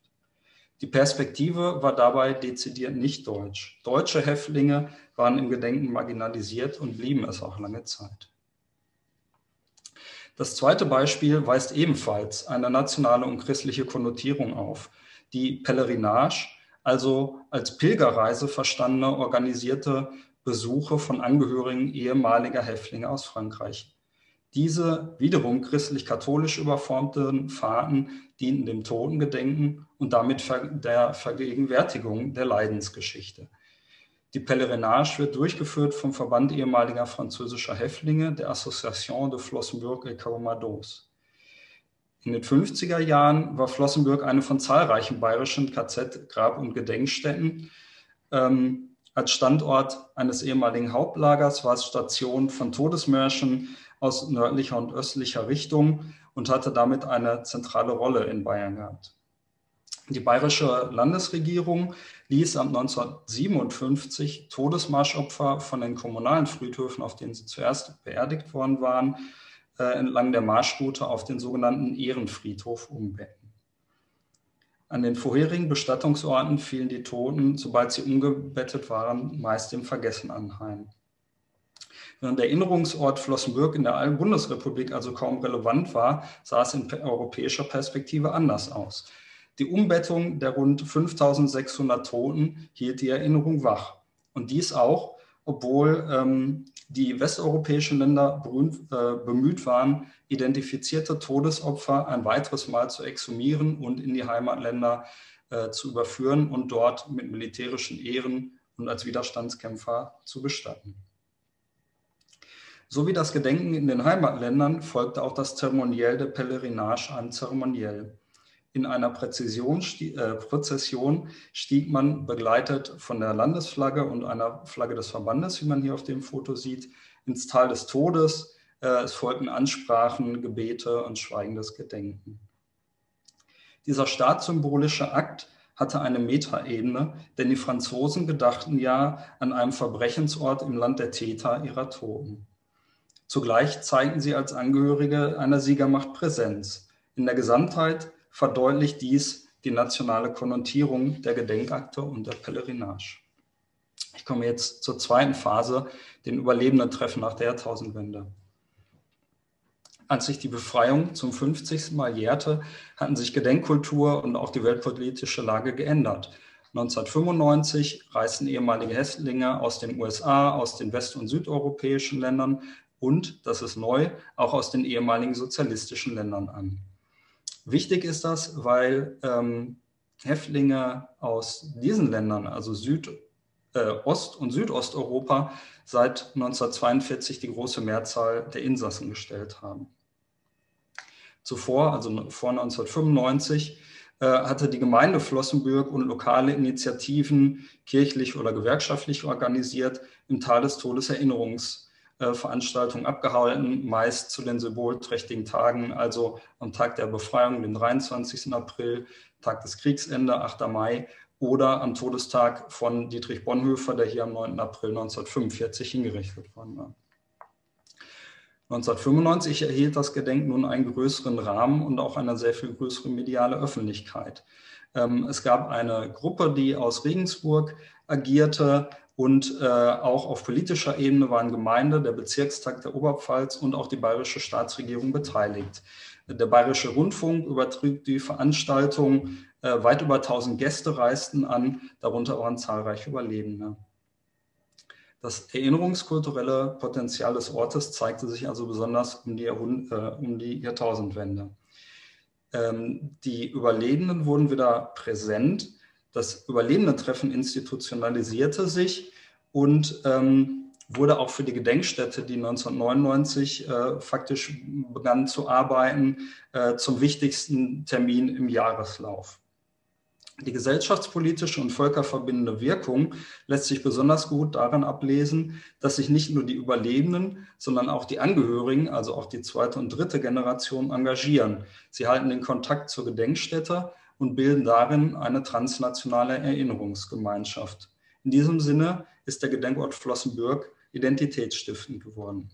[SPEAKER 4] Die Perspektive war dabei dezidiert nicht deutsch. Deutsche Häftlinge waren im Gedenken marginalisiert und blieben es auch lange Zeit. Das zweite Beispiel weist ebenfalls eine nationale und christliche Konnotierung auf. Die Pèlerinage, also als Pilgerreise verstandene organisierte Besuche von Angehörigen ehemaliger Häftlinge aus Frankreich. Diese wiederum christlich-katholisch überformten Fahrten dienten dem Totengedenken und damit der Vergegenwärtigung der Leidensgeschichte. Die Pèlerinage wird durchgeführt vom Verband ehemaliger französischer Häftlinge, der Association de Flossenbürg et Calvados. In den 50er Jahren war Flossenbürg eine von zahlreichen bayerischen KZ-, Grab- und Gedenkstätten. Als Standort eines ehemaligen Hauptlagers war es Station von Todesmärschen aus nördlicher und östlicher Richtung und hatte damit eine zentrale Rolle in Bayern gehabt. Die bayerische Landesregierung ließ ab 1957 Todesmarschopfer von den kommunalen Friedhöfen, auf denen sie zuerst beerdigt worden waren, entlang der Marschroute auf den sogenannten Ehrenfriedhof umbetten. An den vorherigen Bestattungsorten fielen die Toten, sobald sie umgebettet waren, meist dem Vergessen anheim. Während der Erinnerungsort Flossenbürg in der Bundesrepublik also kaum relevant war, sah es in europäischer Perspektive anders aus. Die Umbettung der rund 5.600 Toten hielt die Erinnerung wach. Und dies auch, obwohl die westeuropäischen Länder bemüht waren, identifizierte Todesopfer ein weiteres Mal zu exhumieren und in die Heimatländer zu überführen und dort mit militärischen Ehren und als Widerstandskämpfer zu bestatten. So wie das Gedenken in den Heimatländern folgte auch das Zeremoniell der Pèlerinage einem Zeremoniell. In einer Prozession stieg man, begleitet von der Landesflagge und einer Flagge des Verbandes, wie man hier auf dem Foto sieht, ins Tal des Todes. Es folgten Ansprachen, Gebete und schweigendes Gedenken. Dieser staatssymbolische Akt hatte eine Metaebene, denn die Franzosen gedachten ja an einem Verbrechensort im Land der Täter ihrer Toten. Zugleich zeigten sie als Angehörige einer Siegermacht Präsenz. In der Gesamtheit verdeutlicht dies die nationale Konnotierung der Gedenkakte und der Pèlerinage. Ich komme jetzt zur zweiten Phase, den Überlebenden-Treffen nach der Jahrtausendwende. Als sich die Befreiung zum 50. Mal jährte, hatten sich Gedenkkultur und auch die weltpolitische Lage geändert. 1995 reisten ehemalige Häftlinge aus den USA, aus den west- und südeuropäischen Ländern und, das ist neu, auch aus den ehemaligen sozialistischen Ländern an. Wichtig ist das, weil Häftlinge aus diesen Ländern, also Ost- und Südosteuropa, seit 1942 die große Mehrzahl der Insassen gestellt haben. Zuvor, also vor 1995, hatte die Gemeinde Flossenbürg und lokale Initiativen, kirchlich oder gewerkschaftlich organisiert, im Tal des Todes Erinnerungsveranstaltungen abgehalten, meist zu den symbolträchtigen Tagen, also am Tag der Befreiung, den 23. April, Tag des Kriegsende, 8. Mai, oder am Todestag von Dietrich Bonhoeffer, der hier am 9. April 1945 hingerichtet worden war. 1995 erhielt das Gedenken nun einen größeren Rahmen und auch eine sehr viel größere mediale Öffentlichkeit. Es gab eine Gruppe, die aus Regensburg agierte und auch auf politischer Ebene waren Gemeinde, der Bezirkstag der Oberpfalz und auch die bayerische Staatsregierung beteiligt. Der Bayerische Rundfunk übertrug die Veranstaltung, weit über 1000 Gäste reisten an, darunter waren zahlreiche Überlebende. Das erinnerungskulturelle Potenzial des Ortes zeigte sich also besonders um die Jahrtausendwende. Die Überlebenden wurden wieder präsent, das Überlebendentreffen institutionalisierte sich und wurde auch für die Gedenkstätte, die 1999 faktisch begann zu arbeiten, zum wichtigsten Termin im Jahreslauf. Die gesellschaftspolitische und völkerverbindende Wirkung lässt sich besonders gut daran ablesen, dass sich nicht nur die Überlebenden, sondern auch die Angehörigen, also auch die zweite und dritte Generation, engagieren. Sie halten den Kontakt zur Gedenkstätte und bilden darin eine transnationale Erinnerungsgemeinschaft. In diesem Sinne ist der Gedenkort Flossenbürg identitätsstiftend geworden.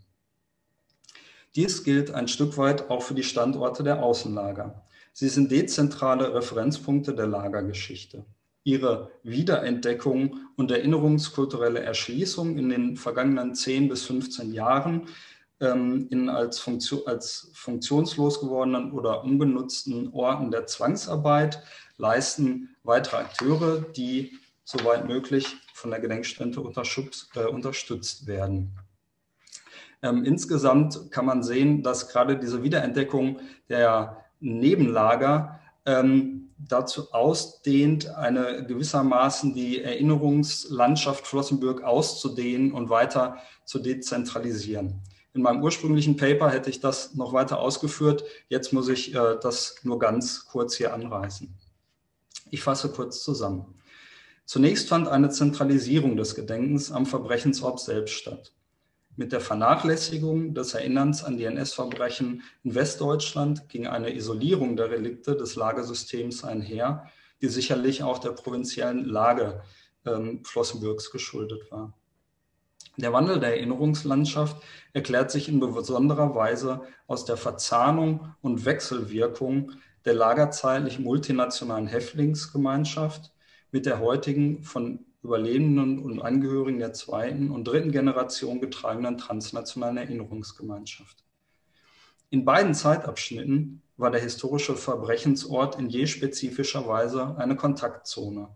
[SPEAKER 4] Dies gilt ein Stück weit auch für die Standorte der Außenlager. Sie sind dezentrale Referenzpunkte der Lagergeschichte. Ihre Wiederentdeckung und erinnerungskulturelle Erschließung in den vergangenen 10 bis 15 Jahren als funktionslos gewordenen oder ungenutzten Orten der Zwangsarbeit leisten weitere Akteure, die soweit möglich von der Gedenkstätte unterstützt werden. Insgesamt kann man sehen, dass gerade diese Wiederentdeckung der Nebenlager dazu ausdehnt, eine gewissermaßen die Erinnerungslandschaft Flossenbürg auszudehnen und weiter zu dezentralisieren. In meinem ursprünglichen Paper hätte ich das noch weiter ausgeführt. Jetzt muss ich das nur ganz kurz hier anreißen. Ich fasse kurz zusammen. Zunächst fand eine Zentralisierung des Gedenkens am Verbrechensort selbst statt. Mit der Vernachlässigung des Erinnerns an die NS-Verbrechen in Westdeutschland ging eine Isolierung der Relikte des Lagersystems einher, die sicherlich auch der provinziellen Lage Flossenbürgs geschuldet war. Der Wandel der Erinnerungslandschaft erklärt sich in besonderer Weise aus der Verzahnung und Wechselwirkung der lagerzeitlich multinationalen Häftlingsgemeinschaft mit der heutigen von Überlebenden und Angehörigen der zweiten und dritten Generation getragenen transnationalen Erinnerungsgemeinschaft. In beiden Zeitabschnitten war der historische Verbrechensort in je spezifischer Weise eine Kontaktzone.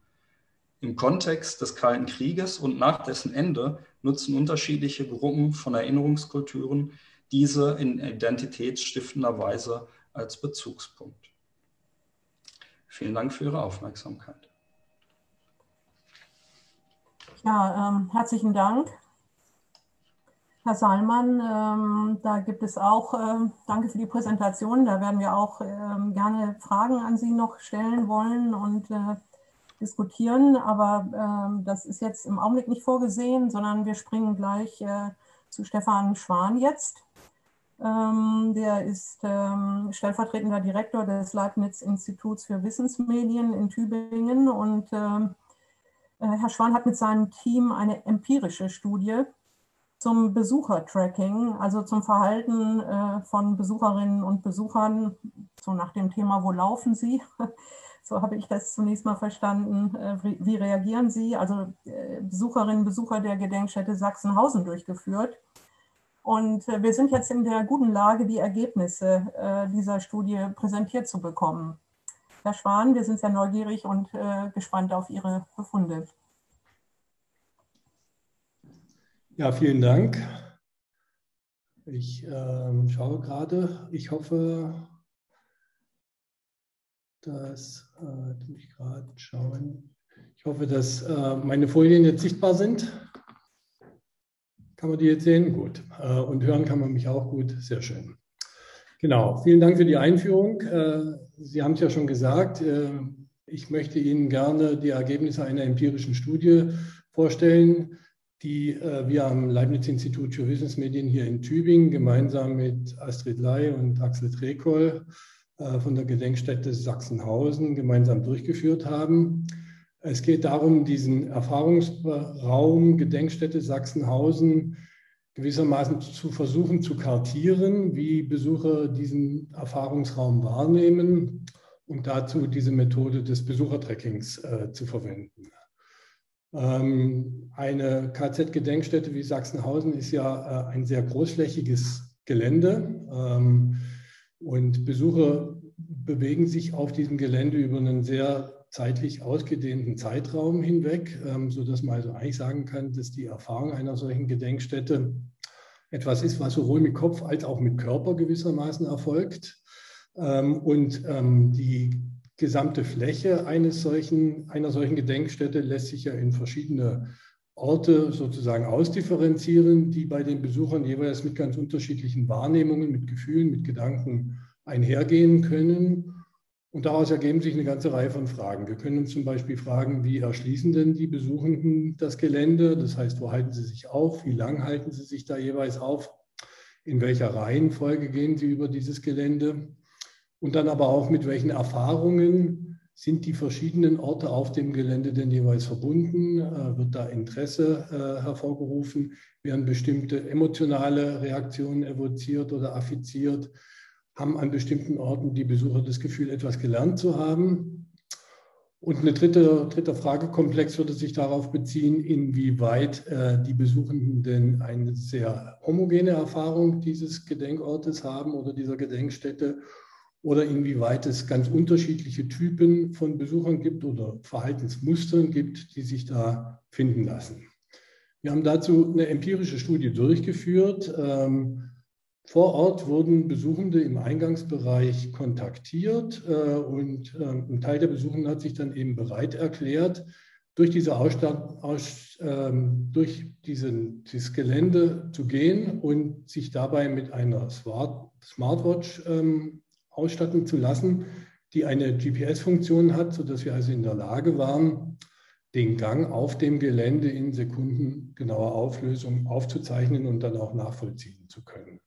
[SPEAKER 4] Im Kontext des Kalten Krieges und nach dessen Ende nutzen unterschiedliche Gruppen von Erinnerungskulturen diese in identitätsstiftender Weise als Bezugspunkt. Vielen Dank für Ihre Aufmerksamkeit.
[SPEAKER 1] Ja, herzlichen Dank, Herr Sallmann. Da gibt es auch, danke für die Präsentation, da werden wir auch gerne Fragen an Sie noch stellen wollen und diskutieren, aber das ist jetzt im Augenblick nicht vorgesehen, sondern wir springen gleich zu Stefan Schwan jetzt. Der ist stellvertretender Direktor des Leibniz-Instituts für Wissensmedien in Tübingen und Herr Schwan hat mit seinem Team eine empirische Studie zum Besuchertracking, also zum Verhalten von Besucherinnen und Besuchern, so nach dem Thema, wo laufen sie? So habe ich das zunächst mal verstanden. Wie reagieren Sie? Also Besucherinnen und Besucher der Gedenkstätte Sachsenhausen durchgeführt. Und wir sind jetzt in der guten Lage, die Ergebnisse dieser Studie präsentiert zu bekommen. Herr Schwan, wir sind sehr neugierig und gespannt auf Ihre Befunde.
[SPEAKER 5] Ja, vielen Dank. Ich schaue gerade. Ich hoffe, dass meine Folien jetzt sichtbar sind. Kann man die jetzt sehen? Gut. Und hören kann man mich auch gut. Sehr schön. Genau. Vielen Dank für die Einführung. Sie haben es ja schon gesagt. Ich möchte Ihnen gerne die Ergebnisse einer empirischen Studie vorstellen, die wir am Leibniz-Institut für Wissensmedien hier in Tübingen gemeinsam mit Astrid Ley und Axel Trekol von der Gedenkstätte Sachsenhausen gemeinsam durchgeführt haben. Es geht darum, diesen Erfahrungsraum Gedenkstätte Sachsenhausen gewissermaßen zu versuchen zu kartieren, wie Besucher diesen Erfahrungsraum wahrnehmen und dazu diese Methode des Besuchertrackings zu verwenden. Eine KZ-Gedenkstätte wie Sachsenhausen ist ja ein sehr großflächiges Gelände. Und Besucher bewegen sich auf diesem Gelände über einen sehr zeitlich ausgedehnten Zeitraum hinweg, sodass man also eigentlich sagen kann, dass die Erfahrung einer solchen Gedenkstätte etwas ist, was sowohl mit Kopf als auch mit Körper gewissermaßen erfolgt. Die gesamte Fläche einer solchen Gedenkstätte lässt sich ja in verschiedene Orte sozusagen ausdifferenzieren, die bei den Besuchern jeweils mit ganz unterschiedlichen Wahrnehmungen, mit Gefühlen, mit Gedanken einhergehen können. Und daraus ergeben sich eine ganze Reihe von Fragen. Wir können uns zum Beispiel fragen, wie erschließen denn die Besuchenden das Gelände? Das heißt, wo halten sie sich auf? Wie lang halten sie sich da jeweils auf? In welcher Reihenfolge gehen sie über dieses Gelände? Und dann aber auch, mit welchen Erfahrungen Sind die verschiedenen Orte auf dem Gelände denn jeweils verbunden? Wird da Interesse hervorgerufen? Werden bestimmte emotionale Reaktionen evoziert oder affiziert? Haben an bestimmten Orten die Besucher das Gefühl, etwas gelernt zu haben? Und ein dritter Fragekomplex würde sich darauf beziehen, inwieweit die Besuchenden denn eine sehr homogene Erfahrung dieses Gedenkortes haben oder dieser Gedenkstätte oder inwieweit es ganz unterschiedliche Typen von Besuchern gibt oder Verhaltensmustern gibt, die sich da finden lassen. Wir haben dazu eine empirische Studie durchgeführt. Vor Ort wurden Besuchende im Eingangsbereich kontaktiert und ein Teil der Besuchenden hat sich dann eben bereit erklärt, durch dieses Gelände zu gehen und sich dabei mit einer Smartwatch ausstatten zu lassen, die eine GPS-Funktion hat, sodass wir also in der Lage waren, den Gang auf dem Gelände in sekundengenauer Auflösung aufzuzeichnen und dann auch nachvollziehen zu können.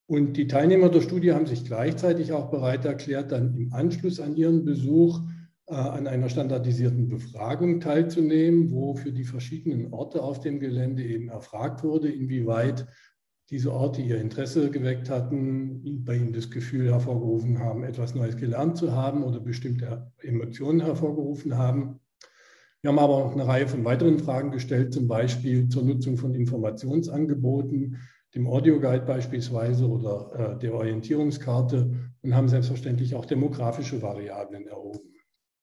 [SPEAKER 5] Und die Teilnehmer der Studie haben sich gleichzeitig auch bereit erklärt, dann im Anschluss an ihren Besuch an einer standardisierten Befragung teilzunehmen, wo für die verschiedenen Orte auf dem Gelände eben erfragt wurde, inwieweit diese Orte ihr Interesse geweckt hatten, bei ihnen das Gefühl hervorgerufen haben, etwas Neues gelernt zu haben oder bestimmte Emotionen hervorgerufen haben. Wir haben aber auch eine Reihe von weiteren Fragen gestellt, zum Beispiel zur Nutzung von Informationsangeboten, dem Audioguide beispielsweise oder der Orientierungskarte und haben selbstverständlich auch demografische Variablen erhoben.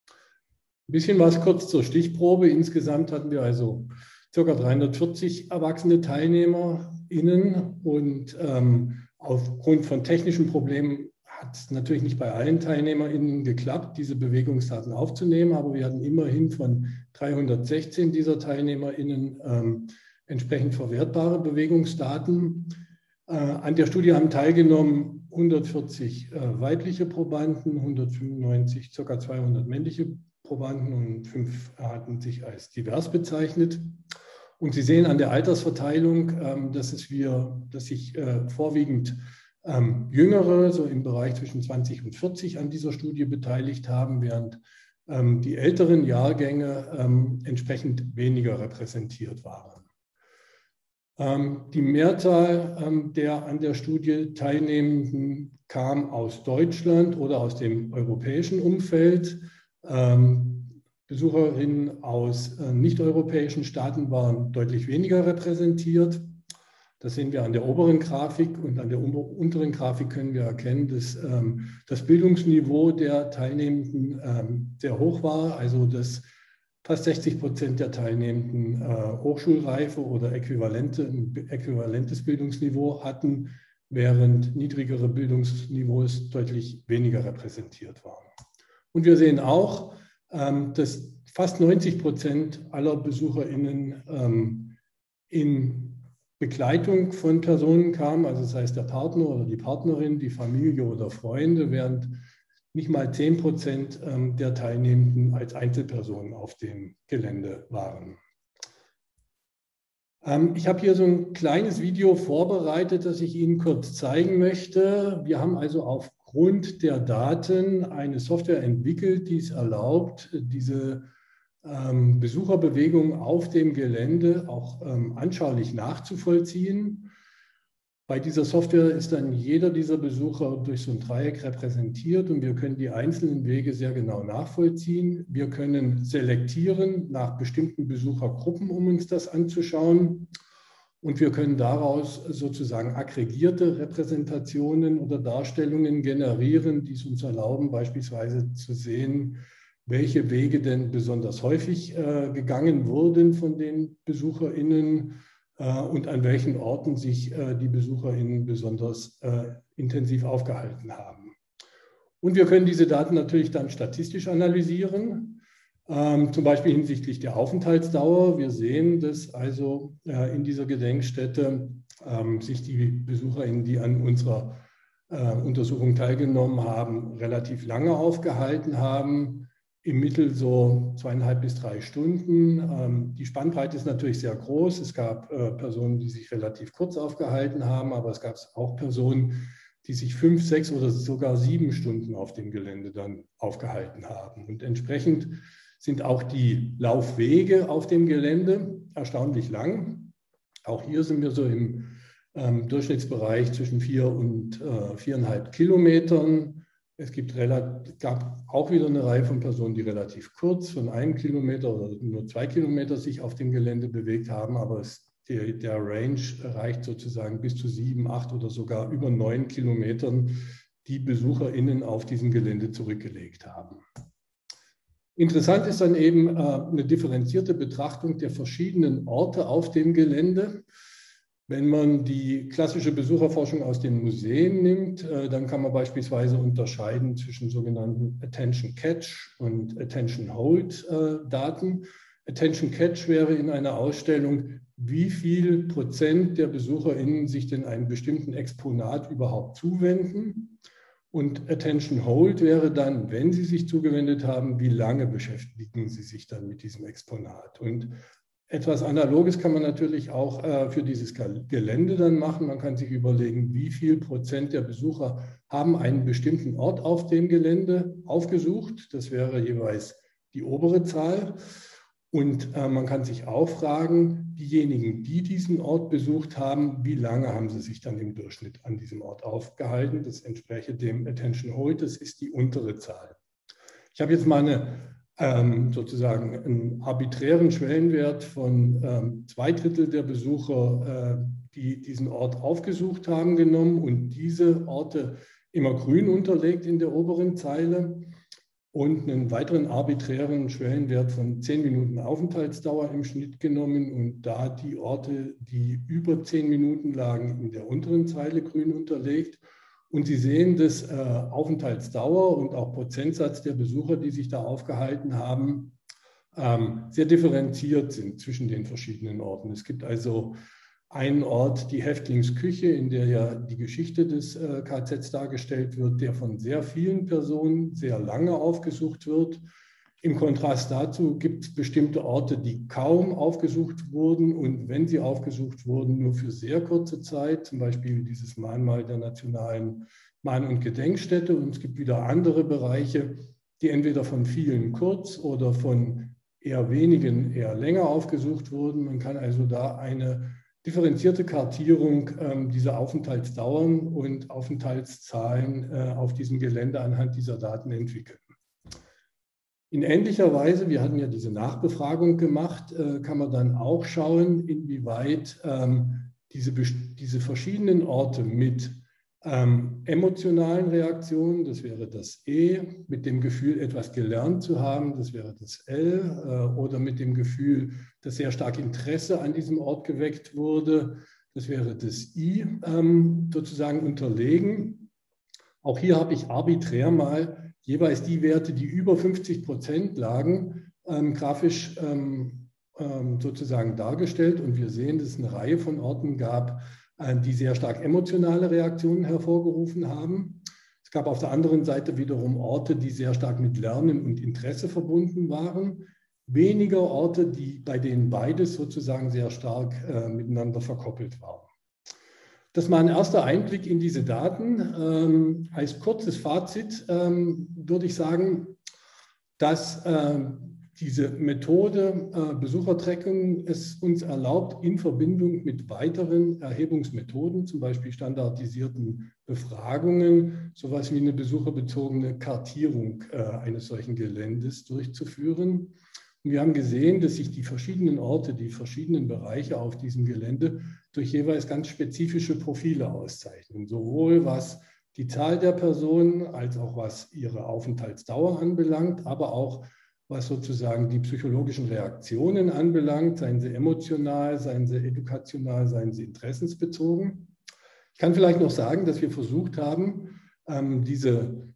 [SPEAKER 5] Ein bisschen was kurz zur Stichprobe. Insgesamt hatten wir also ca. 340 erwachsene TeilnehmerInnen und aufgrund von technischen Problemen hat es natürlich nicht bei allen TeilnehmerInnen geklappt, diese Bewegungsdaten aufzunehmen, aber wir hatten immerhin von 316 dieser TeilnehmerInnen entsprechend verwertbare Bewegungsdaten. An der Studie haben teilgenommen 140 weibliche Probanden, 195, ca. 200 männliche Probanden und 5 hatten sich als divers bezeichnet. Und Sie sehen an der Altersverteilung, dass sich vorwiegend Jüngere, so im Bereich zwischen 20 und 40 an dieser Studie beteiligt haben, während die älteren Jahrgänge entsprechend weniger repräsentiert waren. Die Mehrzahl der an der Studie Teilnehmenden kam aus Deutschland oder aus dem europäischen Umfeld. Besucherinnen aus nicht-europäischen Staaten waren deutlich weniger repräsentiert. Das sehen wir an der oberen Grafik und an der unteren Grafik können wir erkennen, dass das Bildungsniveau der Teilnehmenden sehr hoch war, also dass fast 60% der Teilnehmenden Hochschulreife oder ein äquivalentes Bildungsniveau hatten, während niedrigere Bildungsniveaus deutlich weniger repräsentiert waren. Und wir sehen auch, dass fast 90% aller BesucherInnen in Begleitung von Personen kamen, also das heißt der Partner oder die Partnerin, die Familie oder Freunde, während nicht mal 10% der Teilnehmenden als Einzelpersonen auf dem Gelände waren. Ich habe hier so ein kleines Video vorbereitet, das ich Ihnen kurz zeigen möchte. Wir haben also aufgrund der Daten eine Software entwickelt, die es erlaubt, diese Besucherbewegung auf dem Gelände auch anschaulich nachzuvollziehen. Bei dieser Software ist dann jeder dieser Besucher durch so ein Dreieck repräsentiert und wir können die einzelnen Wege sehr genau nachvollziehen. Wir können selektieren nach bestimmten Besuchergruppen, um uns das anzuschauen. Und wir können daraus sozusagen aggregierte Repräsentationen oder Darstellungen generieren, die es uns erlauben, beispielsweise zu sehen, welche Wege denn besonders häufig gegangen wurden von den BesucherInnen und an welchen Orten sich die BesucherInnen besonders intensiv aufgehalten haben. Und wir können diese Daten natürlich dann statistisch analysieren, zum Beispiel hinsichtlich der Aufenthaltsdauer. Wir sehen, dass also in dieser Gedenkstätte sich die BesucherInnen, die an unserer Untersuchung teilgenommen haben, relativ lange aufgehalten haben. Im Mittel so 2,5 bis 3 Stunden. Die Spannbreite ist natürlich sehr groß. Es gab Personen, die sich relativ kurz aufgehalten haben, aber es gab auch Personen, die sich 5, 6 oder sogar 7 Stunden auf dem Gelände dann aufgehalten haben. Und entsprechend sind auch die Laufwege auf dem Gelände erstaunlich lang. Auch hier sind wir so im Durchschnittsbereich zwischen 4 und 4,5 Kilometern. Es gab auch wieder eine Reihe von Personen, die relativ kurz von 1 Kilometer oder nur 2 Kilometer sich auf dem Gelände bewegt haben, aber der Range reicht sozusagen bis zu 7, 8 oder sogar über 9 Kilometern, die BesucherInnen auf diesem Gelände zurückgelegt haben. Interessant ist dann eben eine differenzierte Betrachtung der verschiedenen Orte auf dem Gelände. Wenn man die klassische Besucherforschung aus den Museen nimmt, dann kann man beispielsweise unterscheiden zwischen sogenannten Attention Catch und Attention Hold Daten. Attention Catch wäre in einer Ausstellung, wie viel Prozent der BesucherInnen sich denn einem bestimmten Exponat überhaupt zuwenden. Und Attention Hold wäre dann, wenn sie sich zugewendet haben, wie lange beschäftigen sie sich dann mit diesem Exponat. Und etwas Analoges kann man natürlich auch für dieses Gelände dann machen. Man kann sich überlegen, wie viel Prozent der Besucher haben einen bestimmten Ort auf dem Gelände aufgesucht. Das wäre jeweils die obere Zahl. Und man kann sich auch fragen, diejenigen, die diesen Ort besucht haben, wie lange haben sie sich dann im Durchschnitt an diesem Ort aufgehalten? Das entspräche dem Attention Hold, das ist die untere Zahl. Ich habe jetzt mal sozusagen einen arbiträren Schwellenwert von 2/3 der Besucher, die diesen Ort aufgesucht haben, genommen und diese Orte immer grün unterlegt in der oberen Zeile und einen weiteren arbiträren Schwellenwert von 10 Minuten Aufenthaltsdauer im Schnitt genommen und da die Orte, die über 10 Minuten lagen, in der unteren Zeile grün unterlegt. Und Sie sehen, dass Aufenthaltsdauer und auch Prozentsatz der Besucher, die sich da aufgehalten haben, sehr differenziert sind zwischen den verschiedenen Orten. Es gibt also einen Ort, die Häftlingsküche, in der ja die Geschichte des KZs dargestellt wird, der von sehr vielen Personen sehr lange aufgesucht wird. Im Kontrast dazu gibt es bestimmte Orte, die kaum aufgesucht wurden und wenn sie aufgesucht wurden, nur für sehr kurze Zeit, zum Beispiel dieses Mahnmal der Nationalen Mahn- und Gedenkstätte. Und es gibt wieder andere Bereiche, die entweder von vielen kurz oder von eher wenigen eher länger aufgesucht wurden. Man kann also da eine differenzierte Kartierung dieser Aufenthaltsdauern und Aufenthaltszahlen auf diesem Gelände anhand dieser Daten entwickeln. In ähnlicher Weise, wir hatten ja diese Nachbefragung gemacht, kann man dann auch schauen, inwieweit diese verschiedenen Orte mit emotionalen Reaktionen, das wäre das E, mit dem Gefühl, etwas gelernt zu haben, das wäre das L, oder mit dem Gefühl, dass sehr stark Interesse an diesem Ort geweckt wurde, das wäre das I, sozusagen unterlegen. Auch hier habe ich arbiträr mal jeweils die Werte, die über 50% lagen, grafisch sozusagen dargestellt. Und wir sehen, dass es eine Reihe von Orten gab, die sehr stark emotionale Reaktionen hervorgerufen haben. Es gab auf der anderen Seite wiederum Orte, die sehr stark mit Lernen und Interesse verbunden waren. Weniger Orte, bei denen beides sozusagen sehr stark miteinander verkoppelt waren. Das war ein erster Einblick in diese Daten. Als kurzes Fazit würde ich sagen, dass diese Methode Besuchertrackung es uns erlaubt, in Verbindung mit weiteren Erhebungsmethoden, zum Beispiel standardisierten Befragungen, sowas wie eine besucherbezogene Kartierung eines solchen Geländes durchzuführen. Und wir haben gesehen, dass sich die verschiedenen Orte, die verschiedenen Bereiche auf diesem Gelände durch jeweils ganz spezifische Profile auszeichnen, sowohl was die Zahl der Personen als auch was ihre Aufenthaltsdauer anbelangt, aber auch was sozusagen die psychologischen Reaktionen anbelangt, seien sie emotional, seien sie edukational, seien sie interessensbezogen. Ich kann vielleicht noch sagen, dass wir versucht haben, diese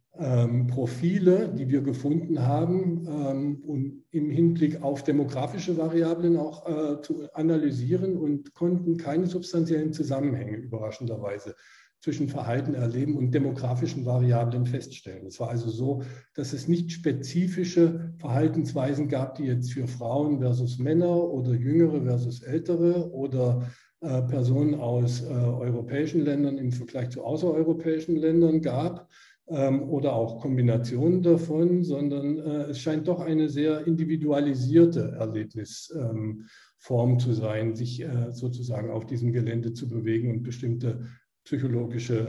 [SPEAKER 5] Profile, die wir gefunden haben, und im Hinblick auf demografische Variablen auch zu analysieren und konnten keine substanziellen Zusammenhänge überraschenderweise zwischen Verhalten erleben und demografischen Variablen feststellen. Es war also so, dass es nicht spezifische Verhaltensweisen gab, die jetzt für Frauen versus Männer oder Jüngere versus Ältere oder Personen aus europäischen Ländern im Vergleich zu außereuropäischen Ländern gab oder auch Kombinationen davon, sondern es scheint doch eine sehr individualisierte Erlebnisform zu sein, sich sozusagen auf diesem Gelände zu bewegen und bestimmte psychologische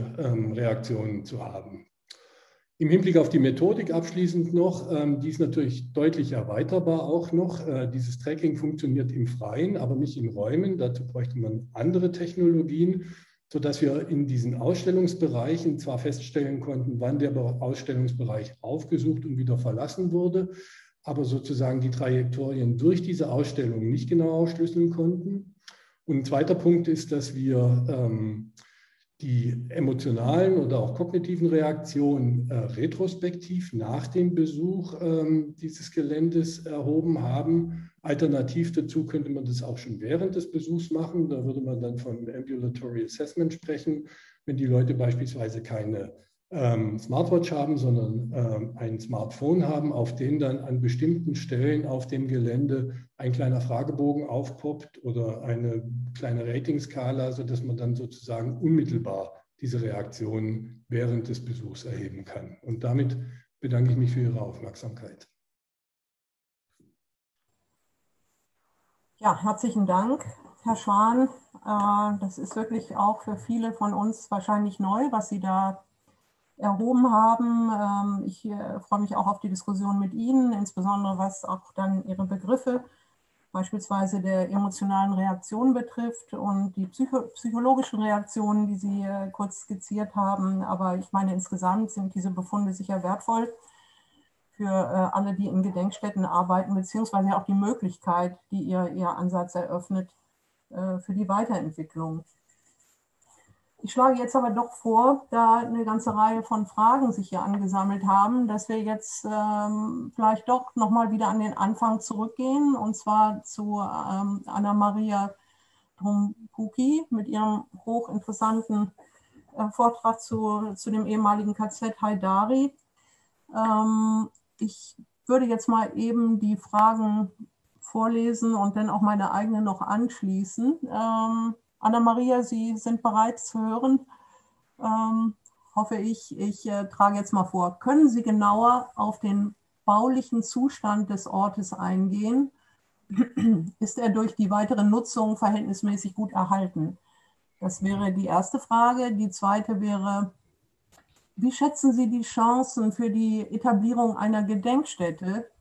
[SPEAKER 5] Reaktionen zu haben. Im Hinblick auf die Methodik abschließend noch, die ist natürlich deutlich erweiterbar auch noch. Dieses Tracking funktioniert im Freien, aber nicht in Räumen. Dazu bräuchte man andere Technologien, sodass wir in diesen Ausstellungsbereichen zwar feststellen konnten, wann der Ausstellungsbereich aufgesucht und wieder verlassen wurde, aber sozusagen die Trajektorien durch diese Ausstellung nicht genau aufschlüsseln konnten. Und ein zweiter Punkt ist, dass wir die emotionalen oder auch kognitiven Reaktionen retrospektiv nach dem Besuch dieses Geländes erhoben haben. Alternativ dazu könnte man das auch schon während des Besuchs machen. Da würde man dann von Ambulatory Assessment sprechen, wenn die Leute beispielsweise keine Smartwatch haben, sondern ein Smartphone haben, auf dem dann an bestimmten Stellen auf dem Gelände ein kleiner Fragebogen aufpoppt oder eine kleine Ratingskala, sodass man dann sozusagen unmittelbar diese Reaktionen während des Besuchs erheben kann. Und damit bedanke ich mich für Ihre Aufmerksamkeit.
[SPEAKER 1] Ja, herzlichen Dank, Herr Schwan. Das ist wirklich auch für viele von uns wahrscheinlich neu, was Sie da erhoben haben. Ich freue mich auch auf die Diskussion mit Ihnen, insbesondere was auch dann Ihre Begriffe beispielsweise der emotionalen Reaktion betrifft und die psychologischen Reaktionen, die Sie kurz skizziert haben. Aber ich meine, insgesamt sind diese Befunde sicher wertvoll für alle, die in Gedenkstätten arbeiten, beziehungsweise auch die Möglichkeit, die Ihr Ansatz eröffnet, für die Weiterentwicklung. Ich schlage jetzt aber doch vor, da eine ganze Reihe von Fragen sich hier angesammelt haben, dass wir jetzt vielleicht doch nochmal wieder an den Anfang zurückgehen, und zwar zu Anna-Maria Drumbuki mit ihrem hochinteressanten Vortrag zu dem ehemaligen KZ Haidari. Ich würde jetzt mal eben die Fragen vorlesen und dann auch meine eigene noch anschließen. Anna-Maria, Sie sind bereit zu hören, hoffe ich. Ich trage jetzt mal vor. Können Sie genauer auf den baulichen Zustand des Ortes eingehen? Ist er durch die weitere Nutzung verhältnismäßig gut erhalten? Das wäre die erste Frage. Die zweite wäre, wie schätzen Sie die Chancen für die Etablierung einer Gedenkstätte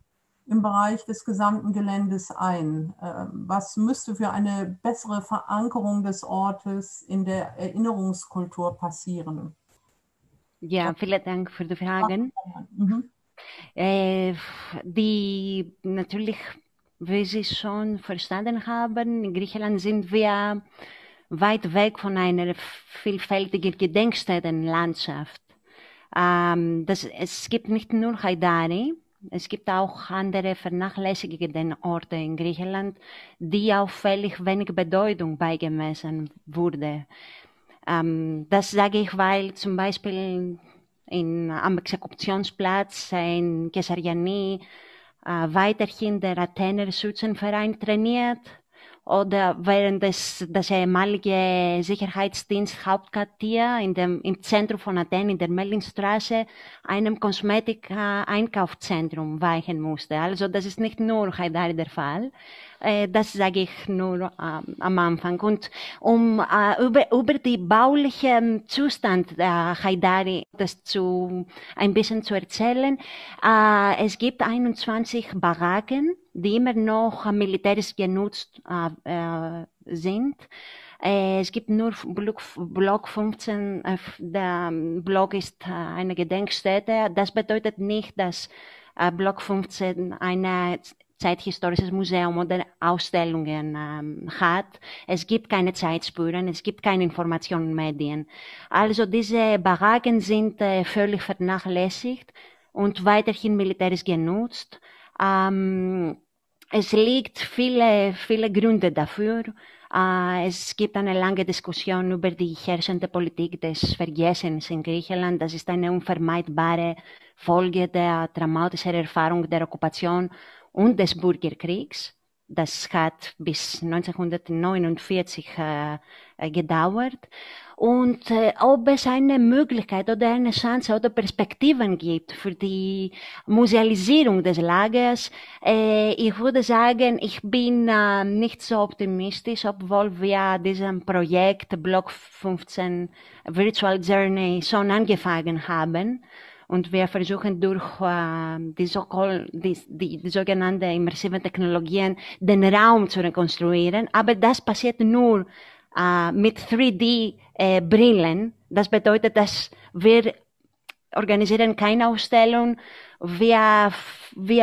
[SPEAKER 1] im Bereich des gesamten Geländes ein? Was müsste für eine bessere Verankerung des Ortes in der Erinnerungskultur passieren?
[SPEAKER 2] Ja, vielen Dank für die Fragen. Die natürlich, wie Sie schon verstanden haben, in Griechenland sind wir weit weg von einer vielfältigen Gedenkstättenlandschaft. Es gibt nicht nur Haidari, es gibt auch andere vernachlässigte Orte in Griechenland, die auffällig wenig Bedeutung beigemessen wurde. Das sage ich, weil zum Beispiel am Exekutionsplatz in Kessariani weiterhin der Athener Schützenverein trainiert oder während das ehemalige Sicherheitsdienst Hauptquartier im Zentrum von Athen, in der Mellinstraße, einem Kosmetik-Einkaufszentrum weichen musste. Also das ist nicht nur Haidari der Fall. Das sage ich nur am Anfang. Und über den baulichen Zustand der Haidari ein bisschen zu erzählen, es gibt 21 Baracken, die immer noch militärisch genutzt sind. Es gibt nur Block 15, der Block ist eine Gedenkstätte. Das bedeutet nicht, dass Block 15 ein zeithistorisches Museum oder Ausstellungen hat. Es gibt keine Zeitspuren, es gibt keine Informationen in Medien. Also diese Baracken sind völlig vernachlässigt und weiterhin militärisch genutzt. Es liegt viele Gründe dafür. Es gibt eine lange Diskussion über die herrschende Politik des Vergessens in Griechenland. Das ist eine unvermeidbare Folge der traumatischen Erfahrung der Okkupation und des Bürgerkriegs. Das hat bis 1949 gedauert. Und ob es eine Möglichkeit oder eine Chance oder Perspektiven gibt für die Musealisierung des Lagers, ich würde sagen, ich bin nicht so optimistisch, obwohl wir diesem Projekt Block 15 Virtual Journey schon angefangen haben. Und wir versuchen durch die sogenannten immersiven Technologien den Raum zu rekonstruieren. Aber das passiert nur mit 3D-Brillen. Das bedeutet, dass wir organisieren keine Ausstellung. Wir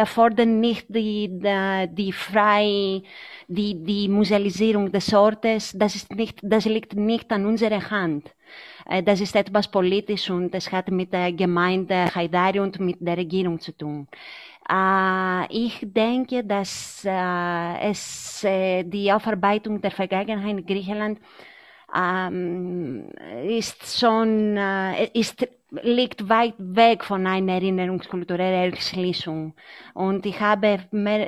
[SPEAKER 2] fordern nicht die Musealisierung des Ortes. Das liegt nicht an unserer Hand. Das ist etwas politisch und es hat mit der Gemeinde Haidari und mit der Regierung zu tun. Ich denke, dass die Aufarbeitung der Vergangenheit in Griechenland liegt weit weg von einer erinnerungskulturellen Erschließung. Und ich habe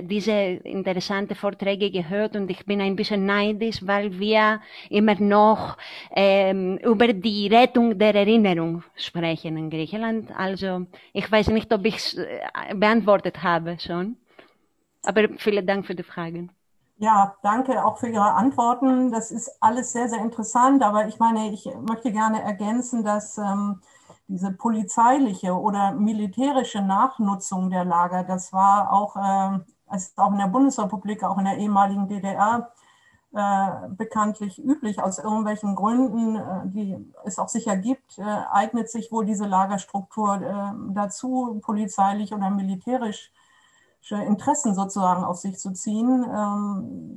[SPEAKER 2] diese interessanten Vorträge gehört und ich bin ein bisschen neidisch, weil wir immer noch über die Rettung der Erinnerung sprechen in Griechenland. Also ich weiß nicht, ob ich es beantwortet habe schon. Aber vielen Dank für die Fragen.
[SPEAKER 1] Ja, danke auch für Ihre Antworten. Das ist alles sehr, sehr interessant. Aber ich meine, ich möchte gerne ergänzen, dass diese polizeiliche oder militärische Nachnutzung der Lager, das war auch, ist auch in der Bundesrepublik, auch in der ehemaligen DDR bekanntlich üblich. Aus irgendwelchen Gründen, die es auch sicher gibt, eignet sich wohl diese Lagerstruktur dazu, polizeilich oder militärisch Interessen sozusagen auf sich zu ziehen.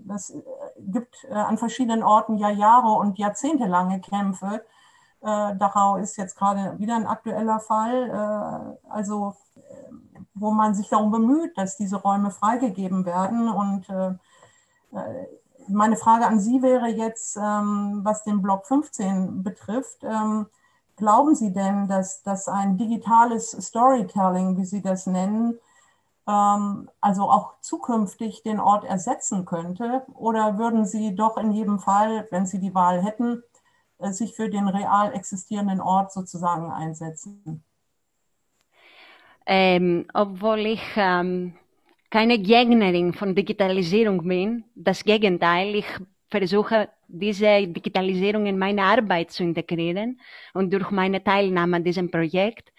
[SPEAKER 1] Das gibt an verschiedenen Orten ja Jahre und jahrzehntelange Kämpfe. Dachau ist jetzt gerade wieder ein aktueller Fall, wo man sich darum bemüht, dass diese Räume freigegeben werden. Und meine Frage an Sie wäre jetzt, was den Block 15 betrifft. Glauben Sie denn, dass ein digitales Storytelling, wie Sie das nennen, also auch zukünftig den Ort ersetzen könnte? Oder würden Sie doch in jedem Fall, wenn Sie die Wahl hätten, sich für den real existierenden Ort sozusagen einsetzen?
[SPEAKER 2] Obwohl ich keine Gegnerin von Digitalisierung bin, das Gegenteil, ich versuche, diese Digitalisierung in meine Arbeit zu integrieren und durch meine Teilnahme an diesem Projekt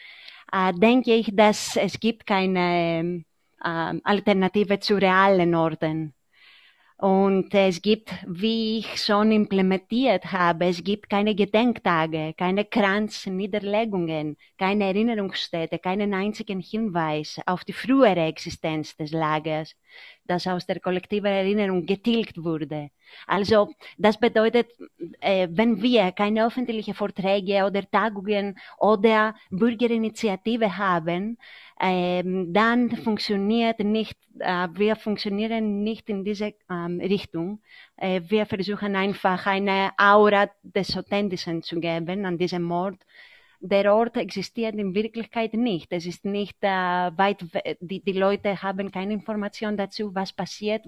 [SPEAKER 2] denke ich, dass es gibt keine Alternative zu realen Orten. Und es gibt, wie ich schon implementiert habe, es gibt keine Gedenktage, keine Kranzniederlegungen, keine Erinnerungsstätte, keinen einzigen Hinweis auf die frühere Existenz des Lagers, das aus der kollektiven Erinnerung getilgt wurde. Also das bedeutet, wenn wir keine öffentlichen Vorträge oder Tagungen oder Bürgerinitiative haben, dann funktioniert nicht, wir funktionieren nicht in diese Richtung. Wir versuchen einfach eine Aura des Authentischen zu geben an diesem Ort. Der Ort existiert in Wirklichkeit nicht. Es ist nicht die Leute haben keine Information dazu, was passiert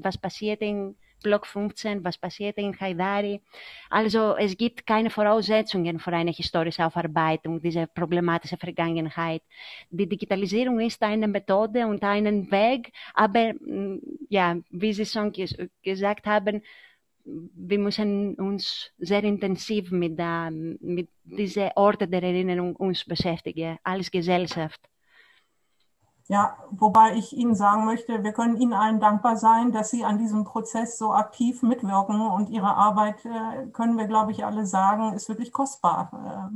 [SPEAKER 2] in Block 15, was passiert in Haidari. Also es gibt keine Voraussetzungen für eine historische Aufarbeitung dieser problematischen Vergangenheit. Die Digitalisierung ist eine Methode und einen Weg, aber ja, wie Sie schon gesagt haben, wir müssen uns sehr intensiv mit diesen Orten der Erinnerung uns beschäftigen, als Gesellschaft.
[SPEAKER 1] Ja, wobei ich Ihnen sagen möchte, wir können Ihnen allen dankbar sein, dass Sie an diesem Prozess so aktiv mitwirken und Ihre Arbeit, können wir, glaube ich, alle sagen, ist wirklich kostbar.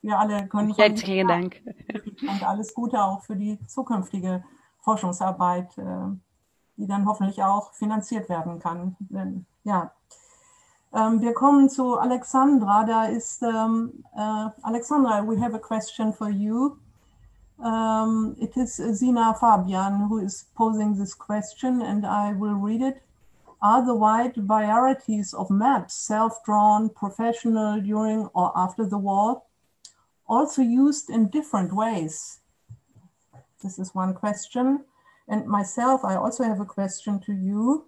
[SPEAKER 1] Wir alle können
[SPEAKER 2] herzlichen Dank
[SPEAKER 1] und alles Gute auch für die zukünftige Forschungsarbeit, die dann hoffentlich auch finanziert werden kann. Ja. Wir kommen zu Alexandra. Da ist Alexandra, we have a question for you. It is Zina Fabian who is posing this question, and I will read it. are the wide varieties of maps, self-drawn, professional, during or after the war, also used in different ways? This is one question. And myself, I also have a question to you.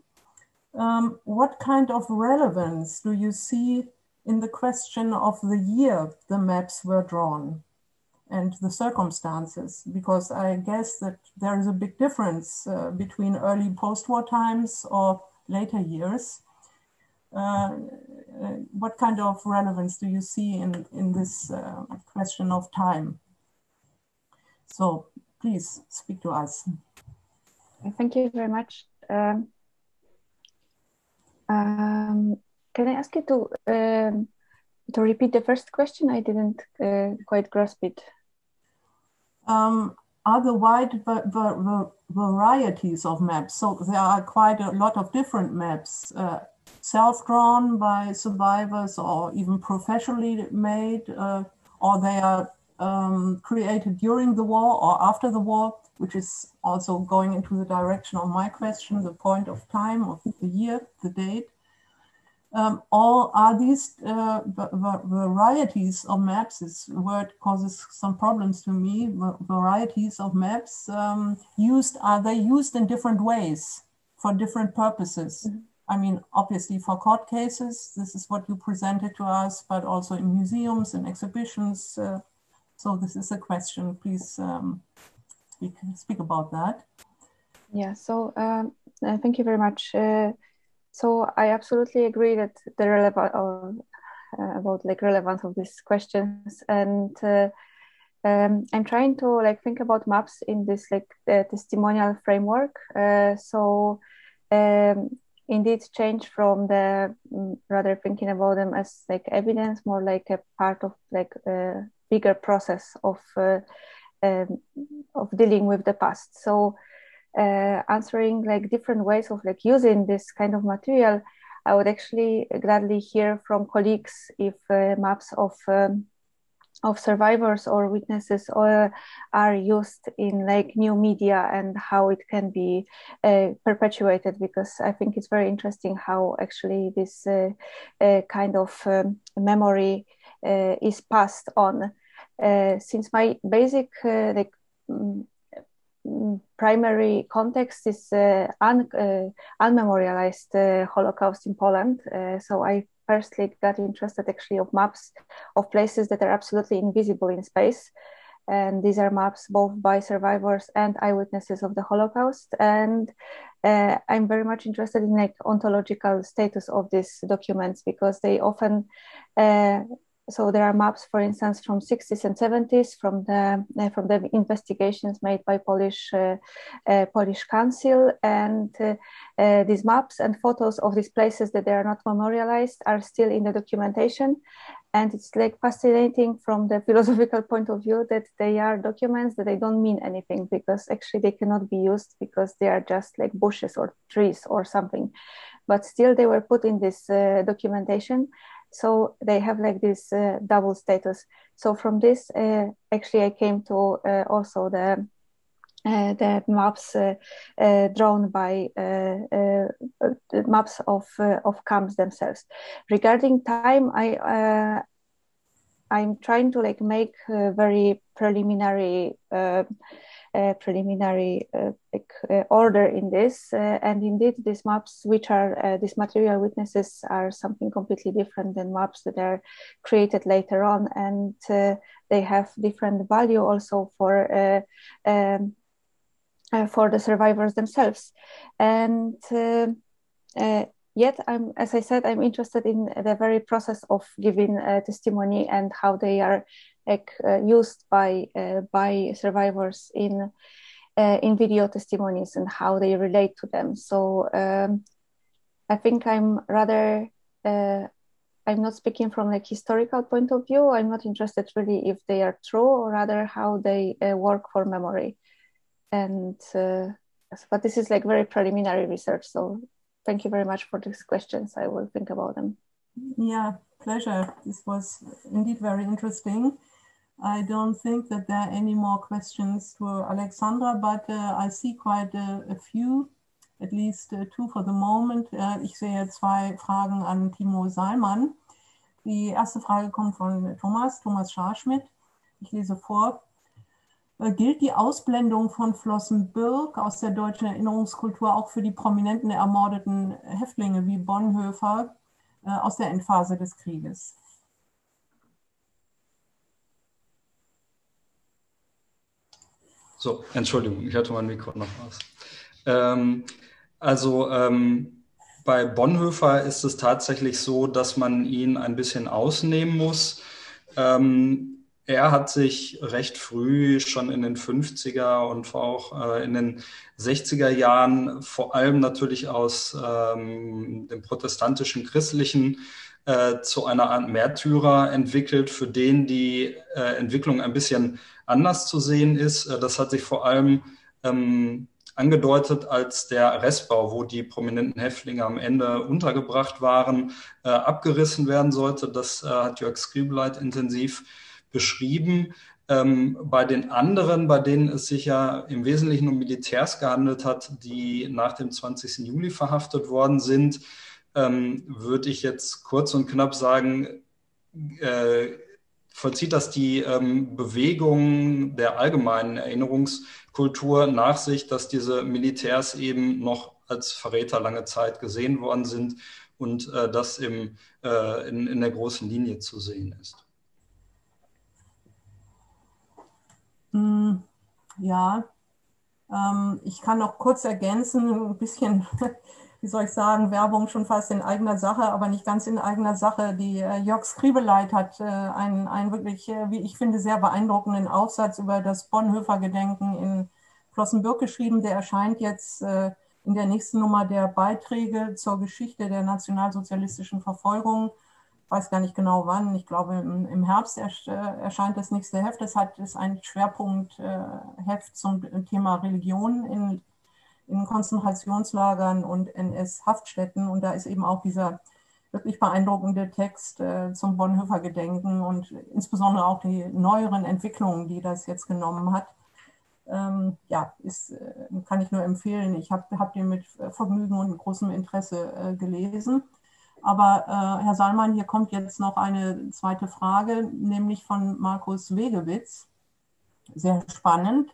[SPEAKER 1] What kind of relevance do you see in the question of the year the maps were drawn and the circumstances? Because I guess that there is a big difference between early post-war times or later years. What kind of relevance do you see in this question of time? So please speak to us.
[SPEAKER 3] Thank you very much. Can I ask you to repeat the first question? I didn't quite grasp it.
[SPEAKER 1] Are the wide varieties of maps? So there are quite a lot of different maps, self-drawn by survivors or even professionally made, or they are created during the war or after the war, which is also going into the direction of my question, the point of time of the year, the date. Or are these varieties of maps, this word causes some problems to me, varieties of maps, are they used in different ways for different purposes? Mm-hmm. I mean, obviously for court cases, this is what you presented to us, but also in museums and exhibitions. So this is a question, please speak about that.
[SPEAKER 3] Yeah, so thank you very much. So I absolutely agree that the relevance of these questions, and I'm trying to think about maps in this testimonial framework. Indeed, change from the rather thinking about them as evidence, more like a part of a bigger process of dealing with the past. So. Answering different ways of using this kind of material, I would actually gladly hear from colleagues if maps of survivors or witnesses are used in new media and how it can be perpetuated, because I think it's very interesting how actually this kind of memory is passed on. Since my basic primary context is unmemorialized Holocaust in Poland. So I firstly got interested actually of maps of places that are absolutely invisible in space. And these are maps both by survivors and eyewitnesses of the Holocaust. And I'm very much interested in ontological status of these documents, because they often so there are maps, for instance, from 60s and 70s from the investigations made by Polish Council, and these maps and photos of these places that they are not memorialized are still in the documentation. And it's fascinating from the philosophical point of view that they are documents that they don't mean anything, because actually they cannot be used because they are just bushes or trees or something, but still they were put in this documentation. So they have this double status. So from this, actually, I came to also the maps drawn by the maps of camps themselves. Regarding time, I'm trying to make very preliminary order in this, and indeed these maps, which are these material witnesses, are something completely different than maps that are created later on, and they have different value also for the survivors themselves. And yet, as I said, I'm interested in the very process of giving testimony and how they are used by survivors in video testimonies and how they relate to them. So I think I'm rather I'm not speaking from historical point of view. I'm not interested really if they are true, or rather how they work for memory. And but this is very preliminary research. So thank you very much for these questions. I will think about them.
[SPEAKER 1] Yeah, pleasure. This was indeed very interesting. I don't think that there are any more questions to Alexandra, but I see quite a few at least two for the moment. Ich sehe 2 Fragen an Timo Salmann. Die erste Frage kommt von Thomas Scharschmidt. Ich lese vor. Gilt die Ausblendung von Flossenbürg aus der deutschen Erinnerungskultur auch für die prominenten ermordeten Häftlinge wie Bonhoeffer aus der Endphase des Krieges?
[SPEAKER 4] So, Entschuldigung, ich hatte mein Mikro noch aus. Bei Bonhoeffer ist es tatsächlich so, dass man ihn ein bisschen ausnehmen muss. Er hat sich recht früh, schon in den 50er und auch in den 60er Jahren, vor allem natürlich aus dem protestantischen Christlichen, zu einer Art Märtyrer entwickelt, für den die Entwicklung ein bisschen anders zu sehen ist. Das hat sich vor allem angedeutet, als der Restbau, wo die prominenten Häftlinge am Ende untergebracht waren, abgerissen werden sollte. Das hat Jörg Skribeleit intensiv beschrieben. Bei den anderen, bei denen es sich ja im Wesentlichen um Militärs gehandelt hat, die nach dem 20. Juli verhaftet worden sind, würde ich jetzt kurz und knapp sagen, vollzieht das die Bewegung der allgemeinen Erinnerungskultur nach sich, dass diese Militärs eben noch als Verräter lange Zeit gesehen worden sind und das in der großen Linie zu sehen ist.
[SPEAKER 1] Ja, ich kann noch kurz ergänzen, ein bisschen, wie soll ich sagen, Werbung schon fast in eigener Sache, aber nicht ganz in eigener Sache. Die Jörg Skribeleit hat einen wirklich, wie ich finde, sehr beeindruckenden Aufsatz über das Bonhoeffer-Gedenken in Flossenbürg geschrieben. Der erscheint jetzt in der nächsten Nummer der Beiträge zur Geschichte der nationalsozialistischen Verfolgung. Ich weiß gar nicht genau wann, ich glaube im Herbst erscheint das nächste Heft. Das ist ein Schwerpunktheft zum Thema Religion in Konzentrationslagern und NS-Haftstätten. Und da ist eben auch dieser wirklich beeindruckende Text zum Bonhoeffer-Gedenken und insbesondere auch die neueren Entwicklungen, die das jetzt genommen hat. Ja, kann ich nur empfehlen. Ich habe den mit Vergnügen und mit großem Interesse gelesen. Aber Herr Salmann, hier kommt jetzt noch eine zweite Frage, nämlich von Markus Wegewitz. Sehr spannend,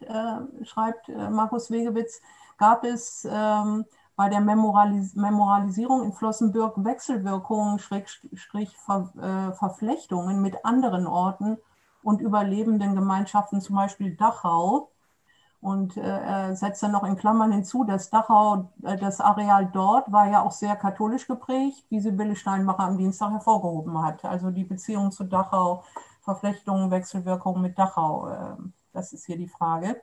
[SPEAKER 1] schreibt Markus Wegewitz. Gab es bei der Memorialisierung in Flossenbürg Wechselwirkungen, Verflechtungen mit anderen Orten und überlebenden Gemeinschaften, zum Beispiel Dachau? Und setzt dann noch in Klammern hinzu, dass Dachau, das Areal dort war ja auch sehr katholisch geprägt, wie Sibylle Steinmacher am Dienstag hervorgehoben hat. Also die Beziehung zu Dachau, Verflechtungen, Wechselwirkungen mit Dachau, das ist hier die Frage.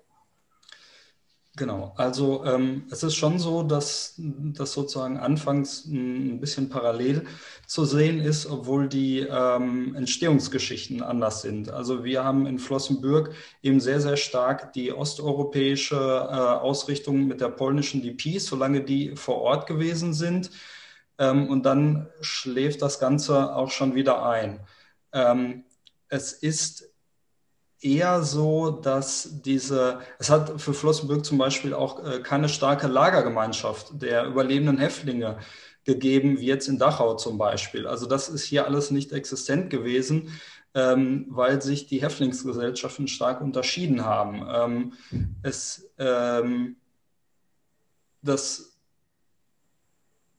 [SPEAKER 4] Genau, also es ist schon so, dass das sozusagen anfangs ein bisschen parallel zu sehen ist, obwohl die Entstehungsgeschichten anders sind. Also wir haben in Flossenbürg eben sehr, sehr stark die osteuropäische Ausrichtung mit der polnischen DP, solange die vor Ort gewesen sind. Und dann schläft das Ganze auch schon wieder ein. Es ist eher so, dass es hat für Flossenbürg zum Beispiel auch keine starke Lagergemeinschaft der überlebenden Häftlinge gegeben, wie jetzt in Dachau zum Beispiel. Also das ist hier alles nicht existent gewesen, weil sich die Häftlingsgesellschaften stark unterschieden haben. Das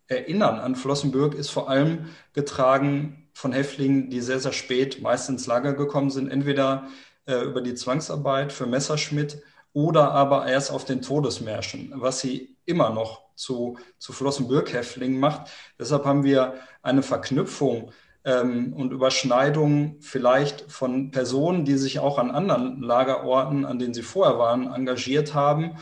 [SPEAKER 4] Erinnern an Flossenbürg ist vor allem getragen von Häftlingen, die sehr, sehr spät meist ins Lager gekommen sind, entweder über die Zwangsarbeit für Messerschmitt oder aber erst auf den Todesmärschen, was sie immer noch zu Flossenbürg-Häftlingen macht. Deshalb haben wir eine Verknüpfung und Überschneidung vielleicht von Personen, die sich auch an anderen Lagerorten, an denen sie vorher waren, engagiert haben.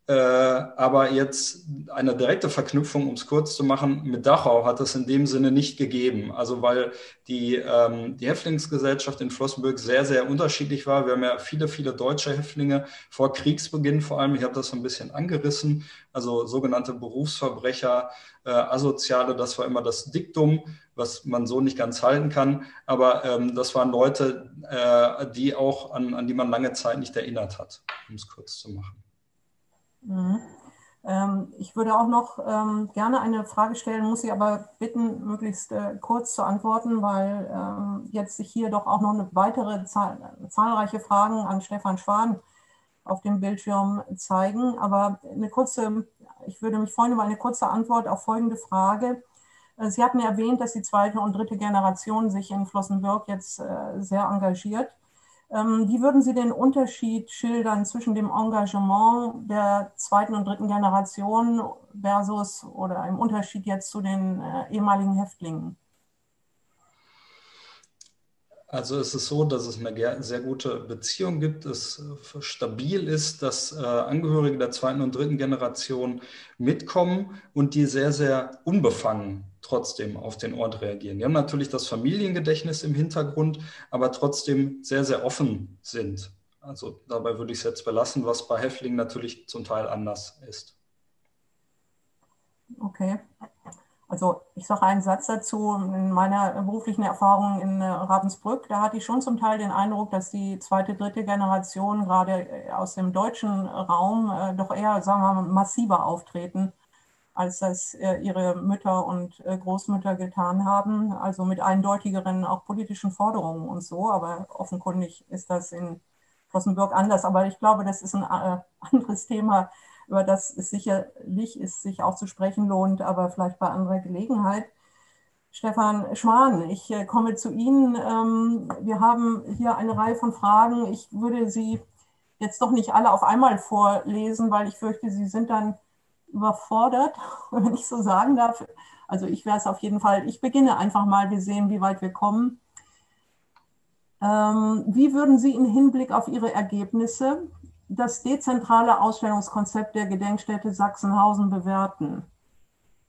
[SPEAKER 4] Aber jetzt eine direkte Verknüpfung, um es kurz zu machen, mit Dachau hat es in dem Sinne nicht gegeben. Also weil die Häftlingsgesellschaft in Flossenbürg sehr, sehr unterschiedlich war. Wir haben ja viele, viele deutsche Häftlinge vor Kriegsbeginn vor allem. Ich habe das so ein bisschen angerissen. Also sogenannte Berufsverbrecher, Asoziale, das war immer das Diktum, was man so nicht ganz halten kann. Aber das waren Leute, an die man lange Zeit nicht erinnert hat, um es kurz zu machen.
[SPEAKER 1] Ich würde auch noch gerne eine Frage stellen, muss Sie aber bitten, möglichst kurz zu antworten, weil jetzt sich hier doch auch noch eine weitere zahlreiche Fragen an Stefan Schwan auf dem Bildschirm zeigen. Aber ich würde mich freuen über eine kurze Antwort auf folgende Frage. Sie hatten erwähnt, dass die zweite und dritte Generation sich in Flossenbürg jetzt sehr engagiert. Wie würden Sie den Unterschied schildern zwischen dem Engagement der zweiten und dritten Generation versus oder im Unterschied jetzt zu den ehemaligen Häftlingen?
[SPEAKER 4] Also es ist so, dass es eine sehr gute Beziehung gibt, es stabil ist, dass Angehörige der zweiten und dritten Generation mitkommen und die sehr, sehr unbefangen trotzdem auf den Ort reagieren. Die haben natürlich das Familiengedächtnis im Hintergrund, aber trotzdem sehr, sehr offen sind. Also dabei würde ich es jetzt belassen, was bei Häftlingen natürlich zum Teil anders ist.
[SPEAKER 1] Okay. Also ich sage einen Satz dazu. In meiner beruflichen Erfahrung in Ravensbrück, da hatte ich schon zum Teil den Eindruck, dass die zweite, dritte Generation gerade aus dem deutschen Raum doch eher, sagen wir mal, massiver auftreten, als das ihre Mütter und Großmütter getan haben. Also mit eindeutigeren auch politischen Forderungen und so. Aber offenkundig ist das in Flossenbürg anders. Aber ich glaube, das ist ein anderes Thema, über das es sicherlich sich auch zu sprechen lohnt, aber vielleicht bei anderer Gelegenheit. Stefan Schwan, ich komme zu Ihnen. Wir haben hier eine Reihe von Fragen. Ich würde sie jetzt doch nicht alle auf einmal vorlesen, weil ich fürchte, Sie sind dann überfordert, wenn ich so sagen darf. Also ich wäre es auf jeden Fall. Ich beginne einfach mal. Wir sehen, wie weit wir kommen. Wie würden Sie im Hinblick auf Ihre Ergebnisse das dezentrale Ausstellungskonzept der Gedenkstätte Sachsenhausen bewerten?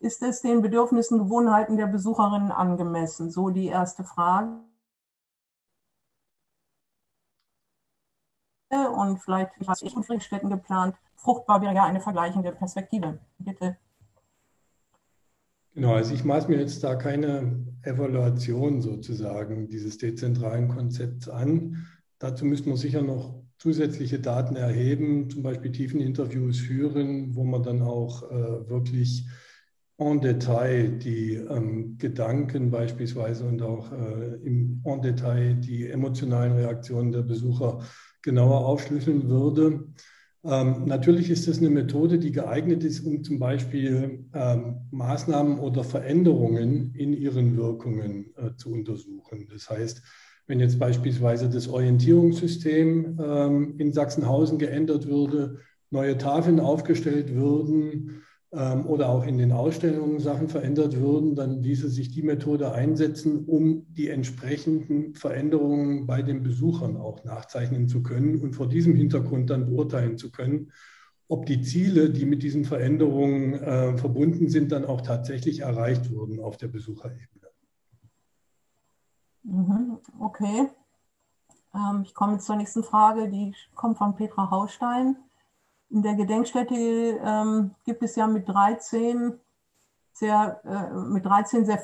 [SPEAKER 1] Ist es den Bedürfnissen, Gewohnheiten der Besucherinnen angemessen? So die erste Frage. Und vielleicht was in Friedstätten geplant. Fruchtbar wäre ja eine vergleichende Perspektive. Bitte.
[SPEAKER 5] Genau, also ich maß mir jetzt da keine Evaluation sozusagen dieses dezentralen Konzepts an. Dazu müsste man sicher noch zusätzliche Daten erheben, zum Beispiel Tiefeninterviews führen, wo man dann auch wirklich en Detail die Gedanken beispielsweise und auch en Detail die emotionalen Reaktionen der Besucher genauer aufschlüsseln würde. Natürlich ist es eine Methode, die geeignet ist, um zum Beispiel Maßnahmen oder Veränderungen in ihren Wirkungen zu untersuchen. Das heißt, wenn jetzt beispielsweise das Orientierungssystem in Sachsenhausen geändert würde, neue Tafeln aufgestellt würden oder auch in den Ausstellungen Sachen verändert würden, dann ließe sich die Methode einsetzen, um die entsprechenden Veränderungen bei den Besuchern auch nachzeichnen zu können und vor diesem Hintergrund dann beurteilen zu können, ob die Ziele, die mit diesen Veränderungen verbunden sind, dann auch tatsächlich erreicht wurden auf der Besucherebene.
[SPEAKER 1] Okay. Ich komme zur nächsten Frage, die kommt von Petra Haustein. In der Gedenkstätte gibt es ja mit 13 sehr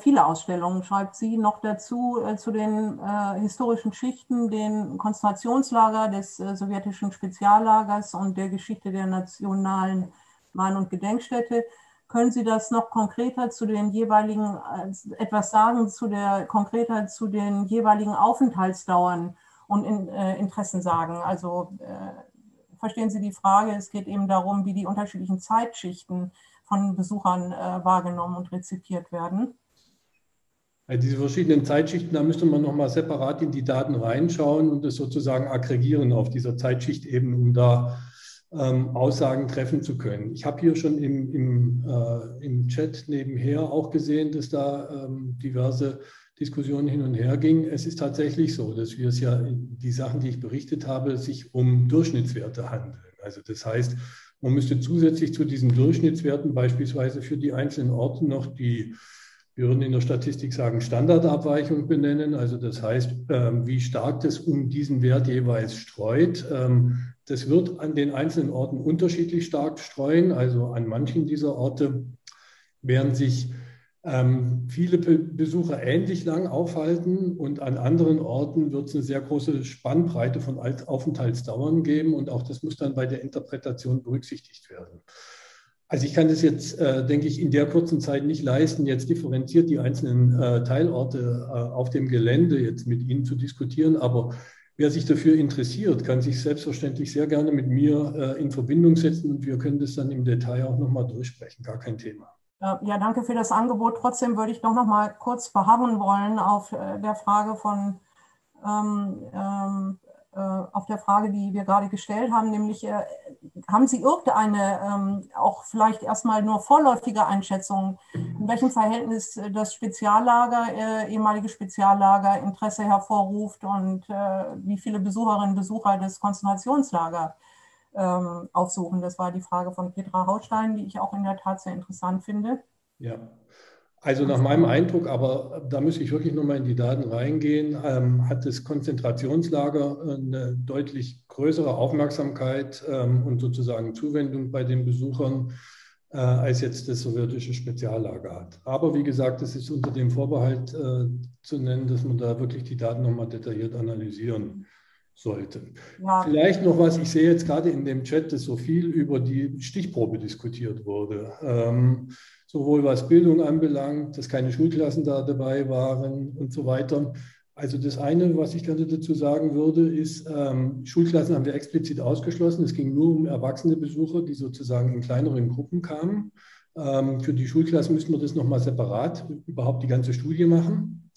[SPEAKER 1] viele Ausstellungen, schreibt sie noch dazu, zu den historischen Schichten, den Konzentrationslager des sowjetischen Speziallagers und der Geschichte der nationalen Mahn- und Gedenkstätte. Können Sie das noch konkreter zu den jeweiligen, etwas sagen, konkreter zu den jeweiligen Aufenthaltsdauern und Interessen sagen? Also verstehen Sie die Frage? Es geht eben darum, wie die unterschiedlichen Zeitschichten von Besuchern wahrgenommen und rezipiert werden.
[SPEAKER 5] Diese verschiedenen Zeitschichten, da müsste man nochmal separat in die Daten reinschauen und das sozusagen aggregieren auf dieser Zeitschichtebene, um da Aussagen treffen zu können. Ich habe hier schon im Chat nebenher auch gesehen, dass da diverse Diskussionen hin und her gingen. Es ist tatsächlich so, dass wir es ja, die Sachen, die ich berichtet habe, sich um Durchschnittswerte handeln. Also das heißt, man müsste zusätzlich zu diesen Durchschnittswerten beispielsweise für die einzelnen Orte noch die, wir würden in der Statistik sagen, Standardabweichung benennen. Also das heißt, wie stark das um diesen Wert jeweils streut. Das wird an den einzelnen Orten unterschiedlich stark streuen. Also an manchen dieser Orte werden sich viele Besucher ähnlich lang aufhalten und an anderen Orten wird es eine sehr große Spannbreite von Aufenthaltsdauern geben und auch das muss dann bei der Interpretation berücksichtigt werden. Also ich kann das jetzt, denke ich, in der kurzen Zeit nicht leisten, jetzt differenziert die einzelnen Teilorte auf dem Gelände jetzt mit Ihnen zu diskutieren. Aber wer sich dafür interessiert, kann sich selbstverständlich sehr gerne mit mir in Verbindung setzen und wir können das dann im Detail auch nochmal durchsprechen. Gar kein Thema.
[SPEAKER 1] Ja, danke für das Angebot. Trotzdem würde ich doch noch mal kurz beharren wollen auf der Frage auf der Frage, die wir gerade gestellt haben, nämlich haben Sie irgendeine, auch vielleicht erstmal nur vorläufige Einschätzung, in welchem Verhältnis das Speziallager, ehemalige Speziallager Interesse hervorruft und wie viele Besucherinnen und Besucher das Konzentrationslager aufsuchen? Das war die Frage von Petra Hautstein, die ich auch in der Tat sehr interessant finde.
[SPEAKER 5] Ja. Also nach meinem Eindruck, aber da muss ich wirklich nochmal in die Daten reingehen, hat das Konzentrationslager eine deutlich größere Aufmerksamkeit und sozusagen Zuwendung bei den Besuchern, als jetzt das sowjetische Speziallager hat. Aber wie gesagt, es ist unter dem Vorbehalt zu nennen, dass man da wirklich die Daten nochmal detailliert analysieren sollte. Ja. Vielleicht noch was, ich sehe jetzt gerade in dem Chat, dass so viel über die Stichprobe diskutiert wurde. Sowohl was Bildung anbelangt, dass keine Schulklassen da dabei waren und so weiter. Also das eine, was ich gerne dazu sagen würde, ist, Schulklassen haben wir explizit ausgeschlossen. Es ging nur um erwachsene Besucher, die sozusagen in kleineren Gruppen kamen. Für die Schulklassen müssen wir das nochmal separat, überhaupt die ganze Studie machen.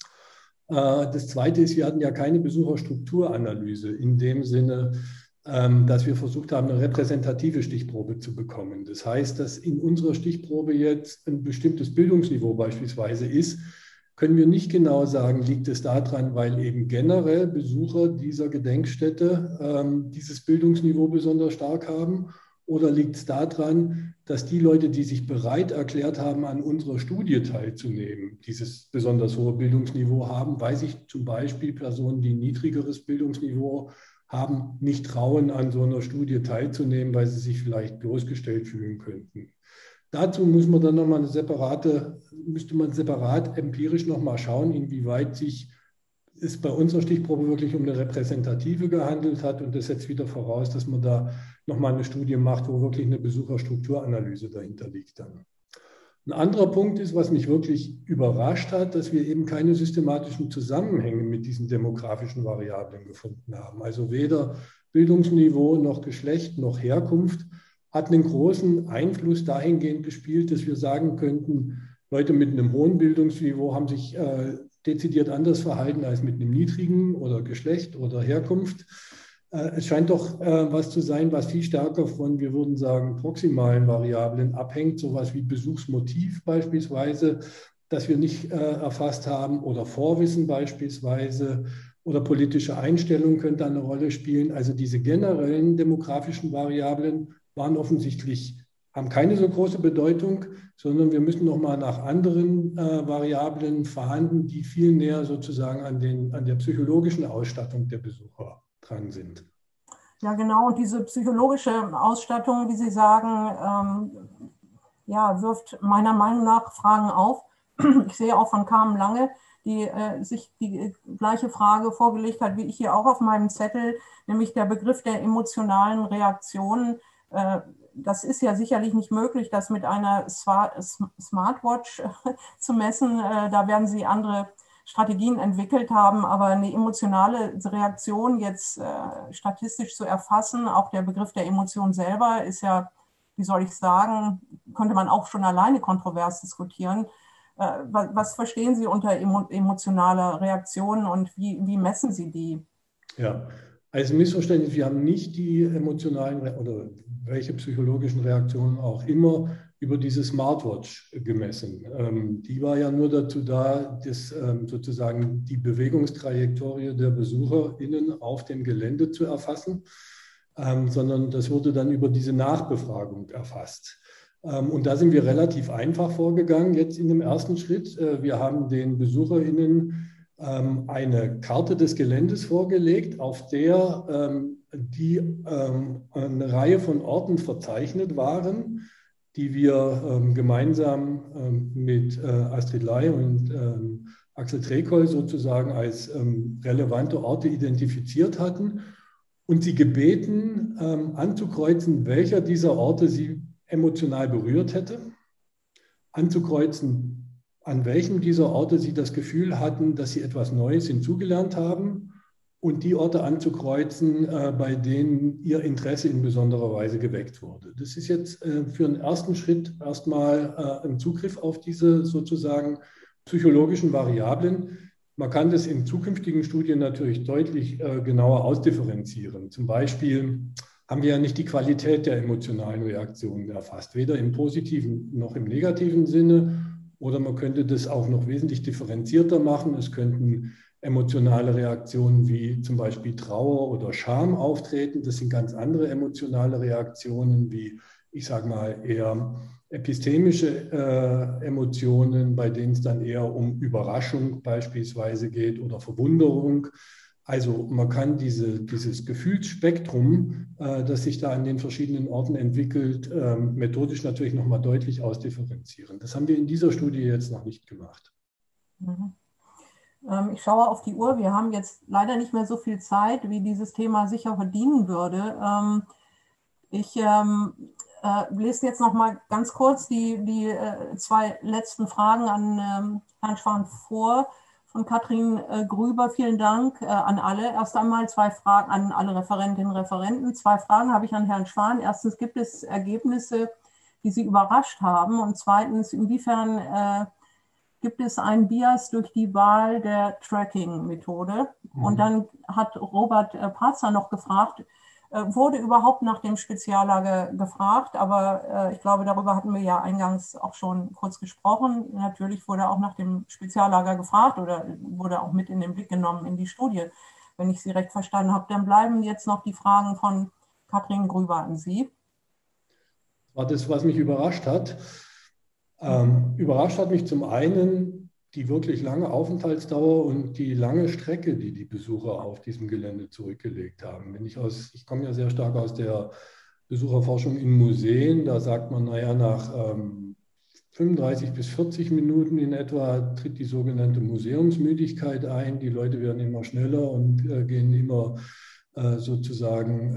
[SPEAKER 5] Das zweite ist, wir hatten ja keine Besucherstrukturanalyse in dem Sinne, dass wir versucht haben, eine repräsentative Stichprobe zu bekommen. Das heißt, dass in unserer Stichprobe jetzt ein bestimmtes Bildungsniveau beispielsweise ist, können wir nicht genau sagen, liegt es daran, weil eben generell Besucher dieser Gedenkstätte dieses Bildungsniveau besonders stark haben, oder liegt es daran, dass die Leute, die sich bereit erklärt haben, an unserer Studie teilzunehmen, dieses besonders hohe Bildungsniveau haben, weil sich zum Beispiel Personen, die ein niedrigeres Bildungsniveau haben, nicht trauen, an so einer Studie teilzunehmen, weil sie sich vielleicht bloßgestellt fühlen könnten. Dazu muss man dann nochmal müsste man separat empirisch nochmal schauen, inwieweit sich es bei unserer Stichprobe wirklich um eine repräsentative gehandelt hat. Und das setzt wieder voraus, dass man da nochmal eine Studie macht, wo wirklich eine Besucherstrukturanalyse dahinter liegt dann. Ein anderer Punkt ist, was mich wirklich überrascht hat, dass wir eben keine systematischen Zusammenhänge mit diesen demografischen Variablen gefunden haben. Also weder Bildungsniveau noch Geschlecht noch Herkunft hat einen großen Einfluss dahingehend gespielt, dass wir sagen könnten, Leute mit einem hohen Bildungsniveau haben sich dezidiert anders verhalten als mit einem niedrigen oder Geschlecht oder Herkunft. Es scheint doch was zu sein, was viel stärker von, wir würden sagen, proximalen Variablen abhängt, sowas wie Besuchsmotiv beispielsweise, das wir nicht erfasst haben, oder Vorwissen beispielsweise, oder politische Einstellung könnte eine Rolle spielen. Also diese generellen demografischen Variablen waren offensichtlich, haben keine so große Bedeutung, sondern wir müssen nochmal nach anderen Variablen verhandeln, die viel näher sozusagen an der psychologischen Ausstattung der Besucher dran sind.
[SPEAKER 1] Ja, genau. Und diese psychologische Ausstattung, wie Sie sagen, ja, wirft meiner Meinung nach Fragen auf. Ich sehe auch von Carmen Lange, die sich die gleiche Frage vorgelegt hat, wie ich hier auch auf meinem Zettel, nämlich der Begriff der emotionalen Reaktionen. Das ist ja sicherlich nicht möglich, das mit einer Smartwatch zu messen. Da werden Sie andere Strategien entwickelt haben, aber eine emotionale Reaktion jetzt statistisch zu erfassen, auch der Begriff der Emotion selber ist ja, wie soll ich sagen, könnte man auch schon alleine kontrovers diskutieren. Was verstehen Sie unter emotionaler Reaktion und wie messen Sie die?
[SPEAKER 5] Ja, also Missverständnis, wir haben nicht die emotionalen oder welche psychologischen Reaktionen auch immer über diese Smartwatch gemessen. Die war ja nur dazu da, sozusagen die Bewegungstrajektorie der BesucherInnen auf dem Gelände zu erfassen, sondern das wurde dann über diese Nachbefragung erfasst. Und da sind wir relativ einfach vorgegangen jetzt in dem ersten Schritt. Wir haben den BesucherInnen eine Karte des Geländes vorgelegt, auf der eine Reihe von Orten verzeichnet waren, die wir gemeinsam mit Astrid Ley und Axel Trekoll sozusagen als relevante Orte identifiziert hatten und sie gebeten, anzukreuzen, welcher dieser Orte sie emotional berührt hätte, anzukreuzen, an welchem dieser Orte Sie das Gefühl hatten, dass Sie etwas Neues hinzugelernt haben, und die Orte anzukreuzen, bei denen Ihr Interesse in besonderer Weise geweckt wurde. Das ist jetzt für einen ersten Schritt erstmal ein Zugriff auf diese sozusagen psychologischen Variablen. Man kann das in zukünftigen Studien natürlich deutlich genauer ausdifferenzieren. Zum Beispiel haben wir ja nicht die Qualität der emotionalen Reaktionen erfasst, weder im positiven noch im negativen Sinne. Oder man könnte das auch noch wesentlich differenzierter machen. Es könnten emotionale Reaktionen wie zum Beispiel Trauer oder Scham auftreten. Das sind ganz andere emotionale Reaktionen wie, ich sage mal, eher epistemische Emotionen, bei denen es dann eher um Überraschung beispielsweise geht oder Verwunderung. Also man kann dieses Gefühlsspektrum, das sich da an den verschiedenen Orten entwickelt, methodisch natürlich nochmal deutlich ausdifferenzieren. Das haben wir in dieser Studie jetzt noch nicht gemacht.
[SPEAKER 1] Mhm. Ich schaue auf die Uhr. Wir haben jetzt leider nicht mehr so viel Zeit, wie dieses Thema sicher verdienen würde. Ich lese jetzt noch mal ganz kurz die zwei letzten Fragen an Herrn Schwan vor. Von Katrin Grüber, vielen Dank an alle. Erst einmal 2 Fragen an alle Referentinnen und Referenten. 2 Fragen habe ich an Herrn Schwan. Erstens, gibt es Ergebnisse, die Sie überrascht haben? Und zweitens, inwiefern gibt es einen Bias durch die Wahl der Tracking-Methode? Und dann hat Robert Parzer noch gefragt, wurde überhaupt nach dem Speziallager gefragt, aber ich glaube, darüber hatten wir ja eingangs auch schon kurz gesprochen. Natürlich wurde auch nach dem Speziallager gefragt oder wurde auch mit in den Blick genommen in die Studie, wenn ich Sie recht verstanden habe. Dann bleiben jetzt noch die Fragen von Katrin Grüber an Sie.
[SPEAKER 5] War das, was mich überrascht hat? Überrascht hat mich zum einen die wirklich lange Aufenthaltsdauer und die lange Strecke, die die Besucher auf diesem Gelände zurückgelegt haben. Ich komme ja sehr stark aus der Besucherforschung in Museen, da sagt man, naja, nach 35 bis 40 Minuten in etwa tritt die sogenannte Museumsmüdigkeit ein. Die Leute werden immer schneller und gehen immer sozusagen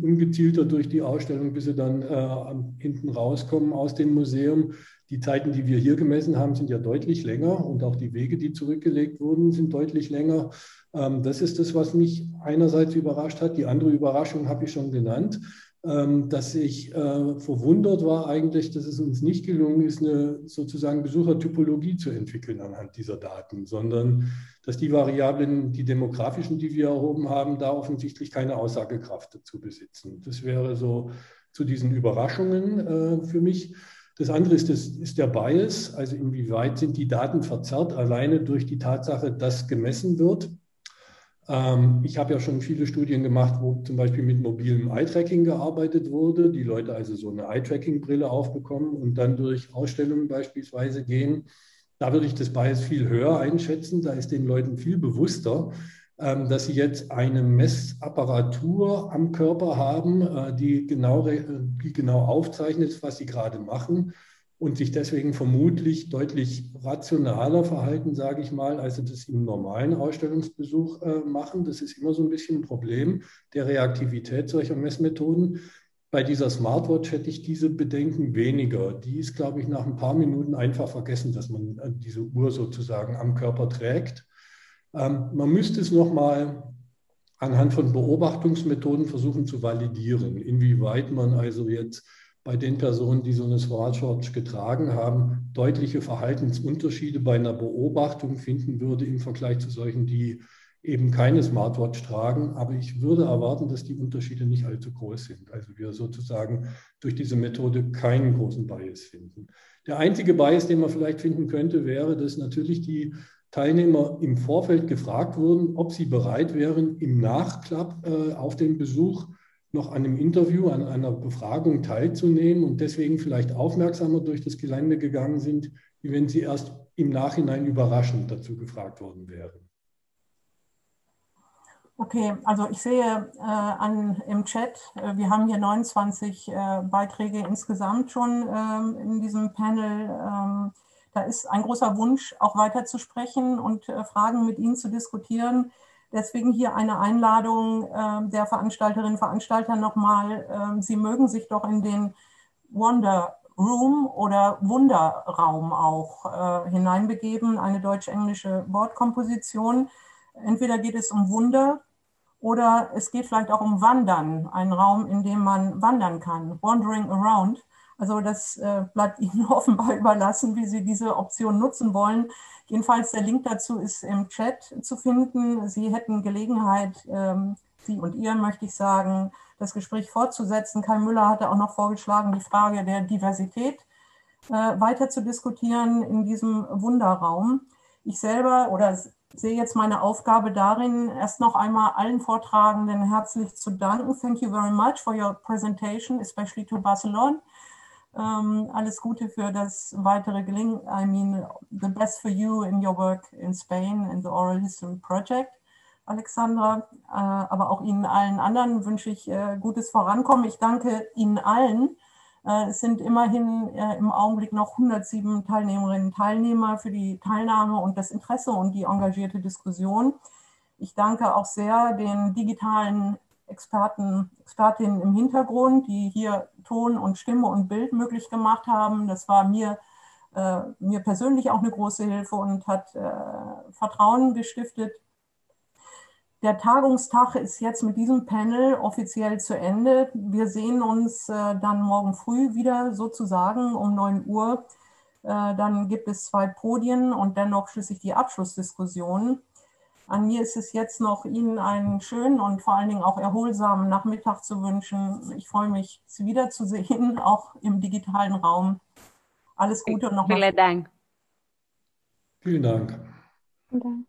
[SPEAKER 5] ungezielter durch die Ausstellung, bis sie dann hinten rauskommen aus dem Museum. Die Zeiten, die wir hier gemessen haben, sind ja deutlich länger und auch die Wege, die zurückgelegt wurden, sind deutlich länger. Das ist das, was mich einerseits überrascht hat. Die andere Überraschung habe ich schon genannt, dass ich verwundert war eigentlich, dass es uns nicht gelungen ist, eine sozusagen Besuchertypologie zu entwickeln anhand dieser Daten, sondern dass die Variablen, die demografischen, die wir erhoben haben, da offensichtlich keine Aussagekraft dazu besitzen. Das wäre so zu diesen Überraschungen für mich. Das andere ist der Bias, also inwieweit sind die Daten verzerrt, alleine durch die Tatsache, dass gemessen wird. Ich habe ja schon viele Studien gemacht, wo zum Beispiel mit mobilem Eye-Tracking gearbeitet wurde, die Leute also so eine Eye-Tracking-Brille aufbekommen und dann durch Ausstellungen beispielsweise gehen. Da würde ich das Bias viel höher einschätzen, da ist den Leuten viel bewusster, dass sie jetzt eine Messapparatur am Körper haben, die genau aufzeichnet, was sie gerade machen und sich deswegen vermutlich deutlich rationaler verhalten, sage ich mal, als sie das im normalen Ausstellungsbesuch machen. Das ist immer so ein bisschen ein Problem der Reaktivität solcher Messmethoden. Bei dieser Smartwatch hätte ich diese Bedenken weniger. Die ist, glaube ich, nach ein paar Minuten einfach vergessen, dass man diese Uhr sozusagen am Körper trägt. Man müsste es nochmal anhand von Beobachtungsmethoden versuchen zu validieren, inwieweit man also jetzt bei den Personen, die so eine Smartwatch getragen haben, deutliche Verhaltensunterschiede bei einer Beobachtung finden würde im Vergleich zu solchen, die eben keine Smartwatch tragen. Aber ich würde erwarten, dass die Unterschiede nicht allzu groß sind. Also wir sozusagen durch diese Methode keinen großen Bias finden. Der einzige Bias, den man vielleicht finden könnte, wäre, dass natürlich die Teilnehmer im Vorfeld gefragt wurden, ob sie bereit wären, im Nachklapp auf den Besuch noch an einem Interview, an einer Befragung teilzunehmen und deswegen vielleicht aufmerksamer durch das Gelände gegangen sind, wie wenn sie erst im Nachhinein überraschend dazu gefragt worden wären.
[SPEAKER 1] Okay, also ich sehe im Chat, wir haben hier 29 Beiträge insgesamt schon in diesem Panel. Da ist ein großer Wunsch, auch weiter zu sprechen und Fragen mit Ihnen zu diskutieren. Deswegen hier eine Einladung der Veranstalterinnen und Veranstalter nochmal. Sie mögen sich doch in den Wonder Room oder Wunderraum auch hineinbegeben, eine deutsch-englische Wortkomposition. Entweder geht es um Wunder oder es geht vielleicht auch um Wandern, ein Raum, in dem man wandern kann, wandering around. Also das bleibt Ihnen offenbar überlassen, wie Sie diese Option nutzen wollen. Jedenfalls der Link dazu ist im Chat zu finden. Sie hätten Gelegenheit, Sie und ihr, möchte ich sagen, das Gespräch fortzusetzen. Kai Müller hatte auch noch vorgeschlagen, die Frage der Diversität weiter zu diskutieren in diesem Wunderraum. Ich selber sehe jetzt meine Aufgabe darin, erst noch einmal allen Vortragenden herzlich zu danken. Thank you very much for your presentation, especially to Barcelona. Alles Gute für das weitere Gelingen. I mean, the best for you in your work in Spain in the Oral History Project, Alexandra. Aber auch Ihnen allen anderen wünsche ich gutes Vorankommen. Ich danke Ihnen allen. Es sind immerhin im Augenblick noch 107 Teilnehmerinnen und Teilnehmer für die Teilnahme und das Interesse und die engagierte Diskussion. Ich danke auch sehr den digitalen Expertinnen im Hintergrund, die hier Ton und Stimme und Bild möglich gemacht haben. Das war mir persönlich auch eine große Hilfe und hat Vertrauen gestiftet. Der Tagungstag ist jetzt mit diesem Panel offiziell zu Ende. Wir sehen uns dann morgen früh wieder sozusagen um 9 Uhr. Dann gibt es 2 Podien und dann noch schließlich die Abschlussdiskussion. An mir ist es jetzt noch, Ihnen einen schönen und vor allen Dingen auch erholsamen Nachmittag zu wünschen. Ich freue mich, Sie wiederzusehen, auch im digitalen Raum. Alles Gute und nochmal.
[SPEAKER 2] Vielen Dank.
[SPEAKER 5] Vielen Dank.
[SPEAKER 3] Vielen Dank.